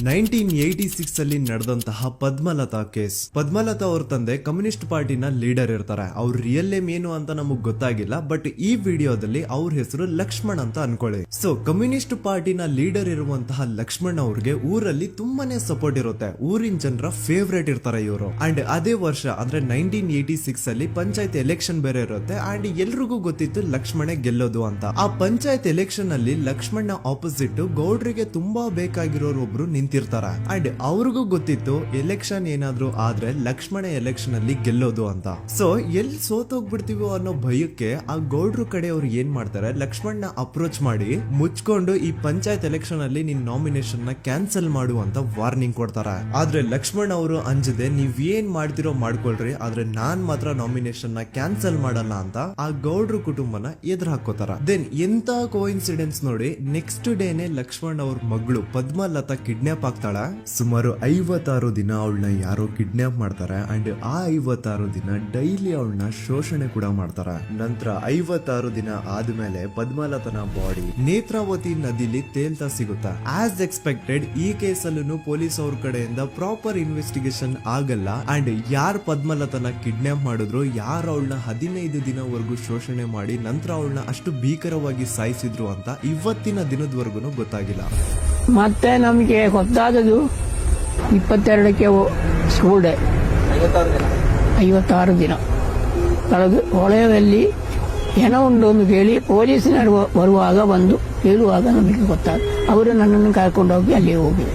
1986 ಅಲ್ಲಿ ನಡೆದಂತಹ ಪದ್ಮಲತಾ ಕೇಸ್. ಪದ್ಮಲತಾ ಅವ್ರ ತಂದೆ ಕಮ್ಯುನಿಸ್ಟ್ ಪಾರ್ಟಿನ ಲೀಡರ್ ಇರ್ತಾರೆ. ಅವ್ರ ರಿಯಲ್ ನೇಮ್ ಏನು ಅಂತ ನಮಗ್ ಗೊತ್ತಾಗಿಲ್ಲ, ಬಟ್ ಈ ವಿಡಿಯೋದಲ್ಲಿ ಅವ್ರ ಹೆಸರು ಲಕ್ಷ್ಮಣ್ ಅಂತ ಅನ್ಕೊಳ್ಳಿ. ಸೊ ಕಮ್ಯುನಿಸ್ಟ್ ಪಾರ್ಟಿನ ಲೀಡರ್ ಇರುವಂತಹ ಲಕ್ಷ್ಮಣ್ ಅವ್ರಿಗೆ ಊರಲ್ಲಿ ತುಂಬಾನೇ ಸಪೋರ್ಟ್ ಇರುತ್ತೆ, ಊರಿನ ಜನರ ಫೇವ್ರೇಟ್ ಇರ್ತಾರೆ ಇವರು. ಅಂಡ್ ಅದೇ ವರ್ಷ ಅಂದ್ರೆ 1986 ಅಲ್ಲಿ ಪಂಚಾಯತ್ ಎಲೆಕ್ಷನ್ ಬೇರೆ ಇರುತ್ತೆ ಅಂಡ್ ಎಲ್ರಿಗೂ ಗೊತ್ತಿತ್ತು ಲಕ್ಷ್ಮಣೆ ಗೆಲ್ಲೋದು ಅಂತ. ಆ ಪಂಚಾಯತ್ ಎಲೆಕ್ಷನ್ ಅಲ್ಲಿ ಲಕ್ಷ್ಮಣ್ನ ಆಪೋಸಿಟ್ ಗೌಡ್ರಿಗೆ ತುಂಬಾ ಬೇಕಾಗಿರೋರು ಒಬ್ರು ನಿಂತಿರ್ತಾರ ಅಂಡ್ ಅವ್ರಿಗೂ ಗೊತ್ತಿತ್ತು ಎಲೆಕ್ಷನ್ ಏನಾದ್ರು ಆದ್ರೆ ಲಕ್ಷ್ಮಣ ಎಲೆಕ್ಷನ್ ಅಲ್ಲಿ ಗೆಲ್ಲೋದು ಅಂತ. ಸೊ ಎಲ್ಲಿ ಸೋತೋಗ್ಬಿಡ್ತೀವೋ ಅನ್ನೋ ಭಯಕ್ಕೆ ಆ ಗೌಡ್ರು ಕಡೆ ಅವ್ರು ಏನ್ ಮಾಡ್ತಾರೆ, ಲಕ್ಷ್ಮಣ್ನ ಅಪ್ರೋಚ್ ಮಾಡಿ ಮುಚ್ಕೊಂಡು ಈ ಪಂಚಾಯತ್ ಎಲೆಕ್ಷನ್ ಅಲ್ಲಿ ನಿನ್ ನಾಮಿನೇಷನ್ ನ ಕ್ಯಾನ್ಸಲ್ ಮಾಡು ಅಂತ ವಾರ್ನಿಂಗ್ ಕೊಡ್ತಾರ. ಆದ್ರೆ ಲಕ್ಷ್ಮಣ್ ಅವರು ಅಂಜದೆ ನೀವ್ ಏನ್ ಮಾಡ್ತಿರೋ ಮಾಡ್ಕೊಳ್ರಿ, ಆದ್ರೆ ನಾನ್ ಮಾತ್ರ ನಾಮಿನೇಷನ್ ನ ಕ್ಯಾನ್ಸಲ್ ಮಾಡಲ್ಲ ಅಂತ ಆ ಗೌಡ್ರು ಕುಟುಂಬನ ಎದುರು ಹಾಕೋತಾರ. ದೆನ್ ಎಂತ ಕೋಇನ್ಸಿಡೆನ್ಸ್ ನೋಡಿ, ನೆಕ್ಸ್ಟ್ ಡೇನೆ ಲಕ್ಷ್ಮಣ್ ಅವ್ರ ಮಗಳು ಪದ್ಮಲತಾ ಕಿಡ್ನಾಪ್ ಆಗ್ತಾಳ. ಸುಮಾರು 56 ದಿನ ಅವಳನ್ನ ಯಾರೋ ಕಿಡ್ನಾಪ್ ಮಾಡ್ತಾರೆ ಅಂಡ್ ಆ 56 ದಿನ ಡೈಲಿ ಅವಳನ್ನ ಶೋಷಣೆ ಕೂಡ ಮಾಡ್ತಾರ. ನಂತರ 56 ದಿನ ಆದ್ಮೇಲೆ ಪದ್ಮಲತನ ಬಾಡಿ ನೇತ್ರಾವತಿ ನದಿಲಿ ತೇಲ್ತಾ ಸಿಗುತ್ತಾ. ಆಸ್ ಎಕ್ಸ್ಪೆಕ್ಟೆಡ್ ಈ ಕೇಸಲ್ಲೂ ಪೊಲೀಸ್ ಅವ್ರ ಕಡೆಯಿಂದ ಪ್ರಾಪರ್ ಇನ್ವೆಸ್ಟಿಗೇಷನ್ ಆಗಲ್ಲ ಅಂಡ್ ಯಾರ್ ಪದ್ಮಲತನ ಕಿಡ್ನಾಪ್ ಮಾಡಿದ್ರು, ಯಾರು ಅವಳನ್ನ 15 ದಿನವರೆಗೂ ಶೋಷಣೆ ಮಾಡಿ ನಂತರ ಅವಳನ್ನ ಅಷ್ಟು ಭೀಕರವಾಗಿ ಸಾಯಿಸಿದ್ರು ಅಂತ ಇವತ್ತಿನ ದಿನದವರೆಗೂ ಗೊತ್ತಾಗಿಲ್ಲ. ಮತ್ತೆ ನಮಗೆ ಗೊತ್ತಾದದು 22ಕ್ಕೆ ಸ್ಕೂಲ್ ಡೇ 56 ದಿನ ಕಳೆದು ಹೊಳೆಯಲ್ಲಿ ಏನೋ ಒಂದು ಕೇಳಿ ಪೊಲೀಸಿನರು ಬರುವಾಗ ಬಂದು ಹೇಳುವಾಗ ನಮಗೆ ಗೊತ್ತಾಗ ಅವರು ನನ್ನನ್ನು ಕರ್ಕೊಂಡು ಹೋಗಿ ಅಲ್ಲಿ ಹೋಗಿವೆ.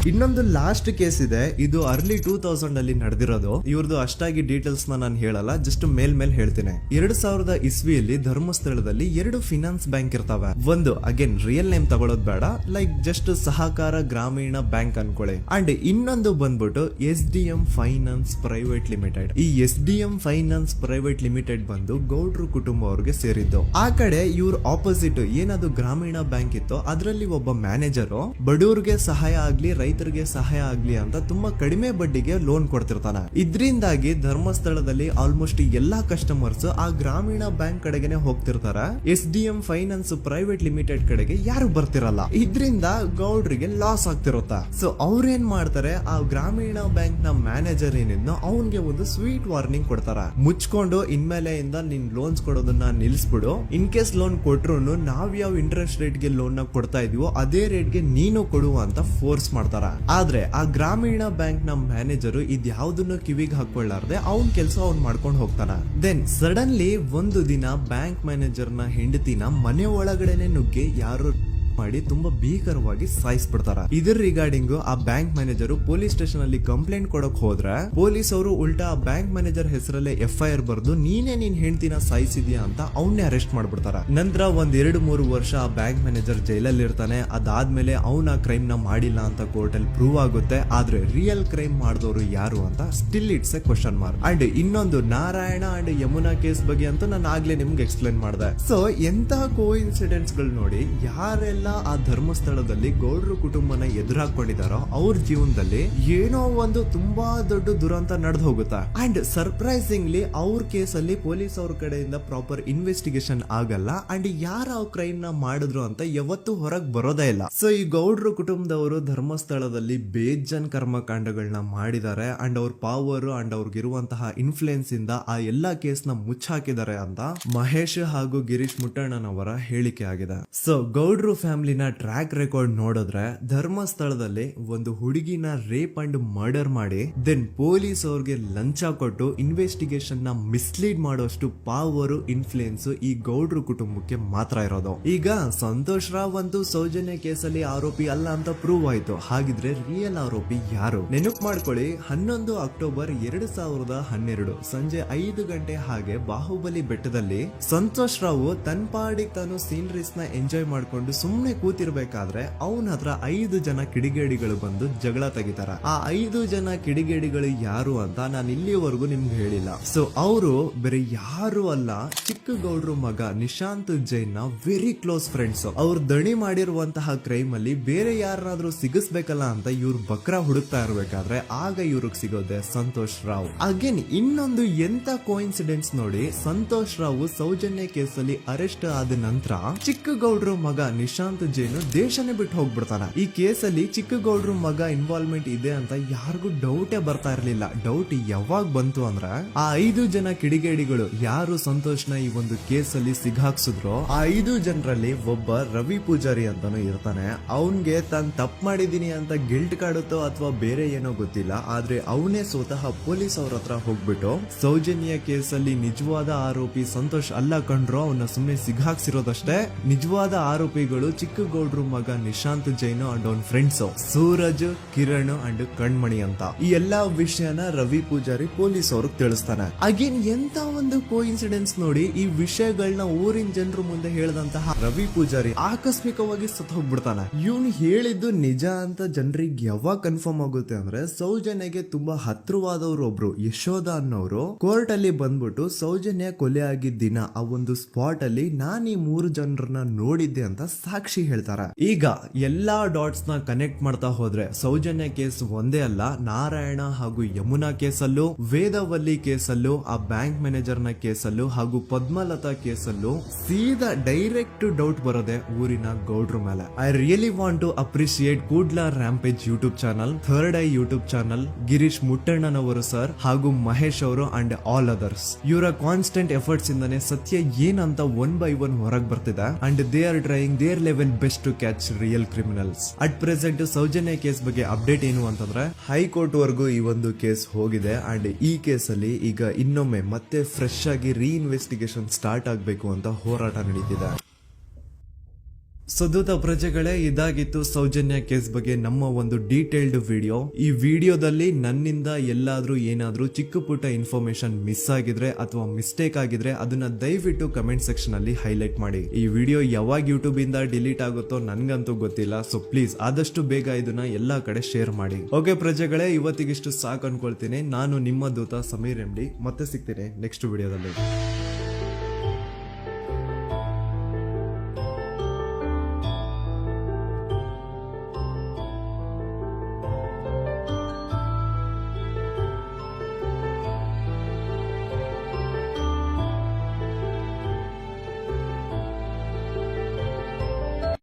ಇನ್ನೊಂದು ಲಾಸ್ಟ್ ಕೇಸ್ ಇದೆ, ಇದು ಅರ್ಲಿ 2000 ಅಲ್ಲಿ ನಡೆದಿರೋದು. ಇವ್ರದ್ದು ಅಷ್ಟಾಗಿ ಡೀಟೇಲ್ಸ್ ನಾನು ಹೇಳಲ್ಲ, ಜಸ್ಟ್ ಮೇಲ್ ಹೇಳ್ತೀನಿ. 2000 ಇಸ್ವಿಯಲ್ಲಿ ಧರ್ಮಸ್ಥಳದಲ್ಲಿ 2 ಫಿನಾನ್ಸ್ ಬ್ಯಾಂಕ್ ಇರ್ತಾವೆ. ಒಂದು ಅಗೇನ್ ರಿಯಲ್ ನೇಮ್ ತಗೊಳ್ಳೋದು ಬೇಡ, ಲೈಕ್ ಜಸ್ಟ್ ಸಹಕಾರ ಗ್ರಾಮೀಣ ಬ್ಯಾಂಕ್ ಅನ್ಕೊಳ್ಳಿ. ಅಂಡ್ ಇನ್ನೊಂದು ಬಂದ್ಬಿಟ್ಟು SDM ಫೈನಾನ್ಸ್ ಪ್ರೈವೇಟ್ ಲಿಮಿಟೆಡ್. ಈ SDM ಫೈನಾನ್ಸ್ ಪ್ರೈವೇಟ್ ಲಿಮಿಟೆಡ್ ಬಂದು ಗೌಡ್ರು ಕುಟುಂಬ ಅವ್ರಿಗೆ ಸೇರಿದ್ದು. ಆ ಕಡೆ ಇವ್ರ ಆಪೋಸಿಟ್ ಏನದು ಗ್ರಾಮೀಣ ಬ್ಯಾಂಕ್ ಇತ್ತು, ಅದರಲ್ಲಿ ಒಬ್ಬ ಮ್ಯಾನೇಜರು ಬಡವ್ರಿಗೆ ಸಹಾಯ ಆಗ್ಲಿ ರೈತರಿಗೆ ಸಹಾಯ ಆಗ್ಲಿ ಅಂತ ತುಂಬಾ ಕಡಿಮೆ ಬಡ್ಡಿಗೆ ಲೋನ್ ಕೊಡ್ತಿರ್ತಾನೆ. ಇದ್ರಿಂದಾಗಿ ಧರ್ಮಸ್ಥಳದಲ್ಲಿ ಆಲ್ಮೋಸ್ಟ್ ಎಲ್ಲಾ ಕಸ್ಟಮರ್ಸ್ ಆ ಗ್ರಾಮೀಣ ಬ್ಯಾಂಕ್ ಕಡೆಗೆ ಹೋಗ್ತಿರ್ತಾರ. SDM ಫೈನಾನ್ಸ್ ಪ್ರೈವೇಟ್ ಲಿಮಿಟೆಡ್ ಕಡೆಗೆ ಯಾರು ಬರ್ತಿರಲ್ಲ. ಇದ್ರಿಂದ ಗೌಡ್ರಿಗೆ ಲಾಸ್ ಆಗ್ತಿರುತ್ತಾ. ಸೊ ಅವ್ರೇನ್ ಮಾಡ್ತಾರೆ, ಆ ಗ್ರಾಮೀಣ ಬ್ಯಾಂಕ್ ನ ಮ್ಯಾನೇಜರ್ ಏನಿದ್ನೋ ಅವನ್ಗೆ ಒಂದು ಸ್ವೀಟ್ ವಾರ್ನಿಂಗ್ ಕೊಡ್ತಾರ. ಮುಚ್ಕೊಂಡು ಇನ್ಮೇಲೆ ಇಂದ ನಿನ್ ಲೋನ್ಸ್ ಕೊಡೋದನ್ನ ನಿಲ್ಸ್ಬಿಡು. ಇನ್ ಕೇಸ್ ಲೋನ್ ಕೊಟ್ರು ನಾವ್ ಯಾವ ಇಂಟ್ರೆಸ್ಟ್ ರೇಟ್ ಗೆ ಲೋನ್ ನ ಕೊಡ್ತಾ ಇದೀವೋ ಅದೇ ರೇಟ್ ಗೆ ನೀನು ಕೊಡುವ ಅಂತ ಫೋರ್ಸ್ ಮಾಡ್ತಾರ. ಆದ್ರೆ ಆ ಗ್ರಾಮೀಣ ಬ್ಯಾಂಕ್ ನ ಮ್ಯಾನೇಜರ್ ಇದ್ಯಾವುದನ್ನು ಕಿವಿಗೆ ಹಾಕೊಳ್ಳಾರ್ದೆ ಅವನ್ ಕೆಲಸ ಅವ್ನ್ ಮಾಡ್ಕೊಂಡು ಹೋಗ್ತಾನ. ದೆನ್ ಸಡನ್ಲಿ ಒಂದು ದಿನ ಬ್ಯಾಂಕ್ ಮ್ಯಾನೇಜರ್ ನ ಹೆಂಡತಿನ ಮನೆ ಒಳಗಡೆನೆ ನುಗ್ಗಿ ಯಾರು ಮಾಡಿ ತುಂಬಾ ಭೀಕರವಾಗಿ ಸಾಯಿಸ್ಬಿಡ್ತಾರ. ಇದ್ರ ರಿಗಾರ್ಡಿಂಗ್ ಆ ಬ್ಯಾಂಕ್ ಮ್ಯಾನೇಜರ್ ಪೊಲೀಸ್ ಸ್ಟೇಷನ್ ಅಲ್ಲಿ ಕಂಪ್ಲೇಂಟ್ ಕೊಡಕ್ ಹೋದ್ರೆ ಪೊಲೀಸ್ ಅವರು ಉಲ್ಟಾ ಆ ಬ್ಯಾಂಕ್ ಮ್ಯಾನೇಜರ್ ಹೆಸರಲ್ಲೇ FIR ಬರ್ದು ನೀನೇ ನಿನ್ ಹೆಂಡತಿನ ಸಾಯಿಸಿದ್ಯಾ ಅಂತ ಅವನ್ನೇ ಅರೆಸ್ಟ್ ಮಾಡ್ಬಿಡ್ತಾರ. ನಂತರ ಒಂದ್ 2-3 ವರ್ಷ ಆ ಬ್ಯಾಂಕ್ ಮ್ಯಾನೇಜರ್ ಜೈಲಲ್ಲಿ ಇರ್ತಾನೆ. ಅದಾದ್ಮೇಲೆ ಅವನ ಕ್ರೈಮ್ ನ ಮಾಡಿಲ್ಲ ಅಂತ ಕೋರ್ಟ್ ಅಲ್ಲಿ ಪ್ರೂವ್ ಆಗುತ್ತೆ. ಆದ್ರೆ ರಿಯಲ್ ಕ್ರೈಮ್ ಮಾಡಿದವರು ಯಾರು ಅಂತ still it's A question mark. And ಇನ್ನೊಂದು ನಾರಾಯಣ ಅಂಡ್ ಯಮುನಾ ಕೇಸ್ ಬಗ್ಗೆ ಅಂತೂ ನಾನು ಆಗ್ಲೇ ನಿಮ್ಗೆ ಎಕ್ಸ್ಪ್ಲೇನ್ ಮಾಡಿದೆ. ಸೊ ಎಂತಹ ಕೋ ಇನ್ಸಿಡೆಂಟ್ಸ್ ಗಳು ನೋಡಿ, ಯಾರೆಲ್ಲ ಆ ಧರ್ಮಸ್ಥಳದಲ್ಲಿ ಗೌಡ್ರು ಕುಟುಂಬನ ಎದುರಾಕೊಂಡಿದಾರೋ ಅವ್ರ ಜೀವನದಲ್ಲಿ ಏನೋ ಒಂದು ತುಂಬಾ ದೊಡ್ಡ ದುರಂತ ನಡೆದು ಹೋಗುತ್ತಾ. ಅಂಡ್ ಸರ್ಪ್ರೈಸಿಂಗ್ಲಿ ಅವ್ರ ಕೇಸಲ್ಲಿ ಪೊಲೀಸ್ ಅವ್ರ ಕಡೆಯಿಂದ ಪ್ರಾಪರ್ ಇನ್ವೆಸ್ಟಿಗೇಷನ್ ಆಗಲ್ಲ. ಅಂಡ್ ಯಾರ ಆ ಕ್ರೈಮ್ ನ ಮಾಡಿದ್ರು ಅಂತ ಯಾವತ್ತೂ ಹೊರಗ್ ಬರೋದೇ ಇಲ್ಲ. ಸೊ ಈ ಗೌಡ್ರು ಕುಟುಂಬದವರು ಧರ್ಮಸ್ಥಳದಲ್ಲಿ ಬೇಜನ್ ಕರ್ಮಕಾಂಡಗಳನ್ನ ಮಾಡಿದ್ದಾರೆ. ಅಂಡ್ ಅವ್ರ ಪವರ್ ಅಂಡ್ ಅವ್ರಿಗಿರುವಂತಹ ಇನ್ಫ್ಲೂಯೆನ್ಸ್ ಇಂದ ಆ ಎಲ್ಲಾ ಕೇಸ್ ನ ಮುಚ್ಚಾಕಿದ್ದಾರೆ ಅಂತ ಮಹೇಶ್ ಹಾಗೂ ಗಿರೀಶ್ ಮುಟ್ಟಣ್ಣನವರ ಹೇಳಿಕೆ ಆಗಿದೆ. ಸೊ ಗೌಡ್ರು ಫ್ಯಾಮಿಲಿನ ಟ್ರ್ಯಾಕ್ ರೆಕಾರ್ಡ್ ನೋಡಿದ್ರೆ ಧರ್ಮಸ್ಥಳದಲ್ಲಿ ಒಂದು ಹುಡುಗಿನ ರೇಪ್ ಅಂಡ್ ಮರ್ಡರ್ ಮಾಡಿ ದೆನ್ ಪೊಲೀಸ್ ಅವ್ರಿಗೆ ಲಂಚ ಕೊಟ್ಟು ಇನ್ವೆಸ್ಟಿಗೇಷನ್ ನ ಮಿಸ್ಲೀಡ್ ಮಾಡೋಷ್ಟು ಪವರ್ ಇನ್ಫ್ಲೂಯೆನ್ಸ್ ಈ ಗೌಡ್ರು ಕುಟುಂಬಕ್ಕೆ ಮಾತ್ರ ಇರೋದು. ಈಗ ಸಂತೋಷ್ ರಾವ್ ಅಂತೂ ಸೌಜನ್ಯ ಕೇಸಲ್ಲಿ ಆರೋಪಿ ಅಲ್ಲ ಅಂತ ಪ್ರೂವ್ ಆಯ್ತು. ಹಾಗಿದ್ರೆ ರಿಯಲ್ ಆರೋಪಿ ಯಾರು? ನೆನಪು ಮಾಡ್ಕೊಳ್ಳಿ, 11 ಅಕ್ಟೋಬರ್ 2012 ಸಂಜೆ 5 ಗಂಟೆ ಹಾಗೆ ಬಾಹುಬಲಿ ಬೆಟ್ಟದಲ್ಲಿ ಸಂತೋಷ್ ರಾವ್ ತನ್ನ ಪಾಡಿಗೆ ತಾನು ಸೀನರೀಸ್ ನ ಎಂಜಾಯ್ ಮಾಡ್ಕೊಂಡು ಸುಮ್ಮನೆ ಕೂತಿರ್ಬೇಕಾದ್ರೆ ಅವನ ಹತ್ರ 5 ಜನ ಕಿಡಿಗೇಡಿಗಳು ಬಂದು ಜಗಳ ತೆಗಿತಾರ. ಆ 5 ಜನ ಕಿಡಿಗೇಡಿಗಳು ಯಾರು ಅಂತ ನಾನು ಇಲ್ಲಿವರೆಗೂ ನಿಮ್ಗೆ ಹೇಳಿಲ್ಲ. ಸೊ ಅವರು ಬೇರೆ ಯಾರು ಅಲ್ಲ, ಚಿಕ್ಕ ಗೌಡ್ರು ಮಗ ನಿಶಾಂತ್ ಜೈನ್ ನ ವೆರಿ ಕ್ಲೋಸ್ ಫ್ರೆಂಡ್ಸ್. ಅವ್ರು ದಣಿ ಮಾಡಿರುವಂತಹ ಕ್ರೈಮ್ ಅಲ್ಲಿ ಬೇರೆ ಯಾರನ್ನಾದ್ರೂ ಸಿಗಿಸ್ಬೇಕಲ್ಲ ಅಂತ ಇವ್ರು ಬಕ್ರ ಹುಡುಕ್ತಾ ಇರ್ಬೇಕಾದ್ರೆ ಆಗ ಇವ್ರಿಗೆ ಸಿಗೋದೆ ಸಂತೋಷ್ ರಾವ್. ಅಗೇನ್ ಇನ್ನೊಂದು ಎಂತ ಕೋಇನ್ಸಿಡೆನ್ಸ್ ನೋಡಿ, ಸಂತೋಷ್ ರಾವ್ ಸೌಜನ್ಯ ಕೇಸಲ್ಲಿ ಅರೆಸ್ಟ್ ಆದ ನಂತರ ಚಿಕ್ಕ ಗೌಡ್ರು ಮಗ ನಿಶಾಂತ್ ಜೈನು ದೇಶನೇ ಬಿಟ್ಟು ಹೋಗ್ಬಿಡ್ತಾನ. ಈ ಕೇಸಲ್ಲಿ ಚಿಕ್ಕಗೌಡ್ರು ಮಗ ಇನ್ವಾಲ್ವ್ಮೆಂಟ್ ಇದೆ ಅಂತ ಯಾರಿಗೂ ಡೌಟೇ ಬರ್ತಾ ಇರ್ಲಿಲ್ಲ. ಡೌಟ್ ಯಾವಾಗ ಬಂತು ಅಂದ್ರೆ ಆ 5 ಜನ ಕಿಡಿಗೇಡಿಗಳು ಯಾರು ಸಂತೋಷ್ನ ಈ ಒಂದು ಕೇಸಲ್ಲಿ ಸಿಗಾಕ್ಸಿದ್ರು ಆ 5 ಜನರಲ್ಲಿ ಒಬ್ಬ ರವಿ ಪೂಜಾರಿ ಅಂತಾನು ಇರ್ತಾನೆ. ಅವನ್ಗೆ ತಾನು ತಪ್ಪು ಮಾಡಿದೀನಿ ಅಂತ ಗಿಲ್ಟ್ ಕಾಡುತ್ತೋ ಅಥವಾ ಬೇರೆ ಏನೋ ಗೊತ್ತಿಲ್ಲ, ಆದ್ರೆ ಅವನೇ ಸ್ವತಃ ಪೊಲೀಸ್ ಅವ್ರ ಹತ್ರ ಹೋಗ್ಬಿಟ್ಟು ಸೌಜನ್ಯ ಕೇಸಲ್ಲಿ ನಿಜವಾದ ಆರೋಪಿ ಸಂತೋಷ್ ಅಲ್ಲ ಕಂಡ್ರು, ಅವನ್ನ ಸುಮ್ನೆ ಸಿಗಾಕ್ಸಿರೋದಷ್ಟೇ, ನಿಜವಾದ ಆರೋಪಿಗಳು ಚಿಕ್ಕಗೌಡ್ರು ಮಗ ನಿಶಾಂತ್ ಜೈನ್ ಅಂಡ್ ಅವನ್ ಫ್ರೆಂಡ್ಸ್ ಸೂರಜ್, ಕಿರಣ್ ಅಂಡ್ ಕಣ್ಮಣಿ ಅಂತ. ಈ ಎಲ್ಲಾ ವಿಷಯನ ರವಿ ಪೂಜಾರಿ ಪೊಲೀಸ್ ಅವ್ರಿಗೆ ತಿಳಿಸ್ತಾನೆ. ಅಗೇನ್ ಎಂತ ಒಂದು ಕೋಇನ್ಸಿಡೆನ್ಸ್ ನೋಡಿ, ಈ ವಿಷಯಗಳನ್ನ ಊರಿನ ಜನರು ಮುಂದೆ ಹೇಳಿದಂತಹ ರವಿ ಪೂಜಾರಿ ಆಕಸ್ಮಿಕವಾಗಿ ಸತ್ತು ಹೋಗ್ಬಿಡ್ತಾನೆ. ಇವನು ಹೇಳಿದ್ದು ನಿಜ ಅಂತ ಜನರಿಗೆ ಯಾವಾಗ ಕನ್ಫರ್ಮ್ ಆಗುತ್ತೆ ಅಂದ್ರೆ ಸೌಜನ್ಯಗೆ ತುಂಬಾ ಹತ್ರವಾದವ್ರು ಒಬ್ರು ಯಶೋಧ ಅನ್ನೋರು ಕೋರ್ಟ್ ಅಲ್ಲಿ ಬಂದ್ಬಿಟ್ಟು ಸೌಜನ್ಯ ಕೊಲೆ ಆಗಿದ್ದ ದಿನ ಆ ಒಂದು ಸ್ಪಾಟ್ ಅಲ್ಲಿ ನಾನು ಈ 3 ಜನರನ್ನ ನೋಡಿದ್ದೆ ಅಂತ ಸಾಕ್ಷಿ ಹೇಳ್ತಾರ. ಈಗ ಎಲ್ಲಾ ಡಾಟ್ಸ್ ನ ಕನೆಕ್ಟ್ ಮಾಡ್ತಾ ಹೋದ್ರೆ ಸೌಜನ್ಯ ಕೇಸ್ ಒಂದೇ ಅಲ್ಲ, ನಾರಾಯಣ ಹಾಗೂ ಯಮುನಾ ಕೇಸಲ್ಲೂ, ವೇದವಲ್ಲಿ ಕೇಸಲ್ಲೂ, ಆ ಬ್ಯಾಂಕ್ ಮ್ಯಾನೇಜರ್ ನ ಕೇಸಲ್ಲೂ ಹಾಗೂ ಪದ್ಮಲತಾ ಕೇಸಲ್ಲೂ ಸೀದಾ ಡೈರೆಕ್ಟ್ ಡೌಟ್ ಬರೋದೆ ಊರಿನ ಗೌಡ್ರ ಮೇಲೆ. I really want to appreciate Kudla rampage YouTube channel, third eye YouTube channel, Girish ಮುಟ್ಟಣ್ಣನವರು ಸರ್ ಹಾಗೂ ಮಹೇಶ್ ಅವರು ಅಂಡ್ ಆಲ್ ಅದರ್ಸ್. ಇವರ ಕಾನ್ಸ್ಟೆಂಟ್ ಎಫರ್ಟ್ಸ್ ಇಂದಾನೆ ಸತ್ಯ ಏನಂತ 1 by 1 ಹೊರಗೆ ಬರ್ತಿದೆ and they are trying their level best to catch real criminals. At present Soujanya case ಬಗ್ಗೆ ಅಪ್ಡೇಟ್ ಏನು ಅಂತಂದ್ರೆ ಹೈಕೋರ್ಟ್ ವರೆಗೂ ಈ ಒಂದು ಕೇಸ್ ಹೋಗಿದೆ ಅಂಡ್ ಈ ಕೇಸ್ ಅಲ್ಲಿ ಈಗ ಇನ್ನೊಮ್ಮೆ ಮತ್ತೆ ಫ್ರೆಶ್ ಆಗಿ ರೀಇನ್ವೆಸ್ಟಿಗೇಷನ್ ಸ್ಟಾರ್ಟ್ ಆಗಬೇಕು ಅಂತ ಹೋರಾಟ ನಡೀತಿದೆ. ಸದುತ ಪ್ರಜೆಗಳೇ, ಇದಾಗಿತ್ತು ಸೌಜನ್ಯ ಕೇಸ್ ಬಗ್ಗೆ ನಮ್ಮ ಒಂದು ಡೀಟೇಲ್ಡ್ ವಿಡಿಯೋ. ಈ ವಿಡಿಯೋದಲ್ಲಿ ನನ್ನಿಂದ ಎಲ್ಲಾದ್ರೂ ಏನಾದ್ರೂ ಚಿಕ್ಕ ಪುಟ್ಟ ಇನ್ಫಾರ್ಮೇಶನ್ ಮಿಸ್ ಆಗಿದ್ರೆ ಅಥವಾ ಮಿಸ್ಟೇಕ್ ಆಗಿದ್ರೆ ಅದನ್ನ ದಯವಿಟ್ಟು ಕಮೆಂಟ್ ಸೆಕ್ಷನ್ ಅಲ್ಲಿ ಹೈಲೈಟ್ ಮಾಡಿ. ಈ ವಿಡಿಯೋ ಯಾವಾಗ ಯೂಟ್ಯೂಬ್ ಇಂದ ಡಿಲೀಟ್ ಆಗುತ್ತೋ ನನ್ಗಂತೂ ಗೊತ್ತಿಲ್ಲ. ಸೊ ಪ್ಲೀಸ್ ಆದಷ್ಟು ಬೇಗ ಇದನ್ನ ಎಲ್ಲಾ ಕಡೆ ಶೇರ್ ಮಾಡಿ. ಓಕೆ ಪ್ರಜೆಗಳೇ, ಇವತ್ತಿಗಿಷ್ಟು ಸಾಕು ಅನ್ಕೊಳ್ತೀನಿ. ನಾನು ನಿಮ್ಮ ದೂತ ಸಮೀರ್ MD. ಮತ್ತೆ ಸಿಗ್ತೀನಿ ನೆಕ್ಸ್ಟ್ ವಿಡಿಯೋದಲ್ಲಿ.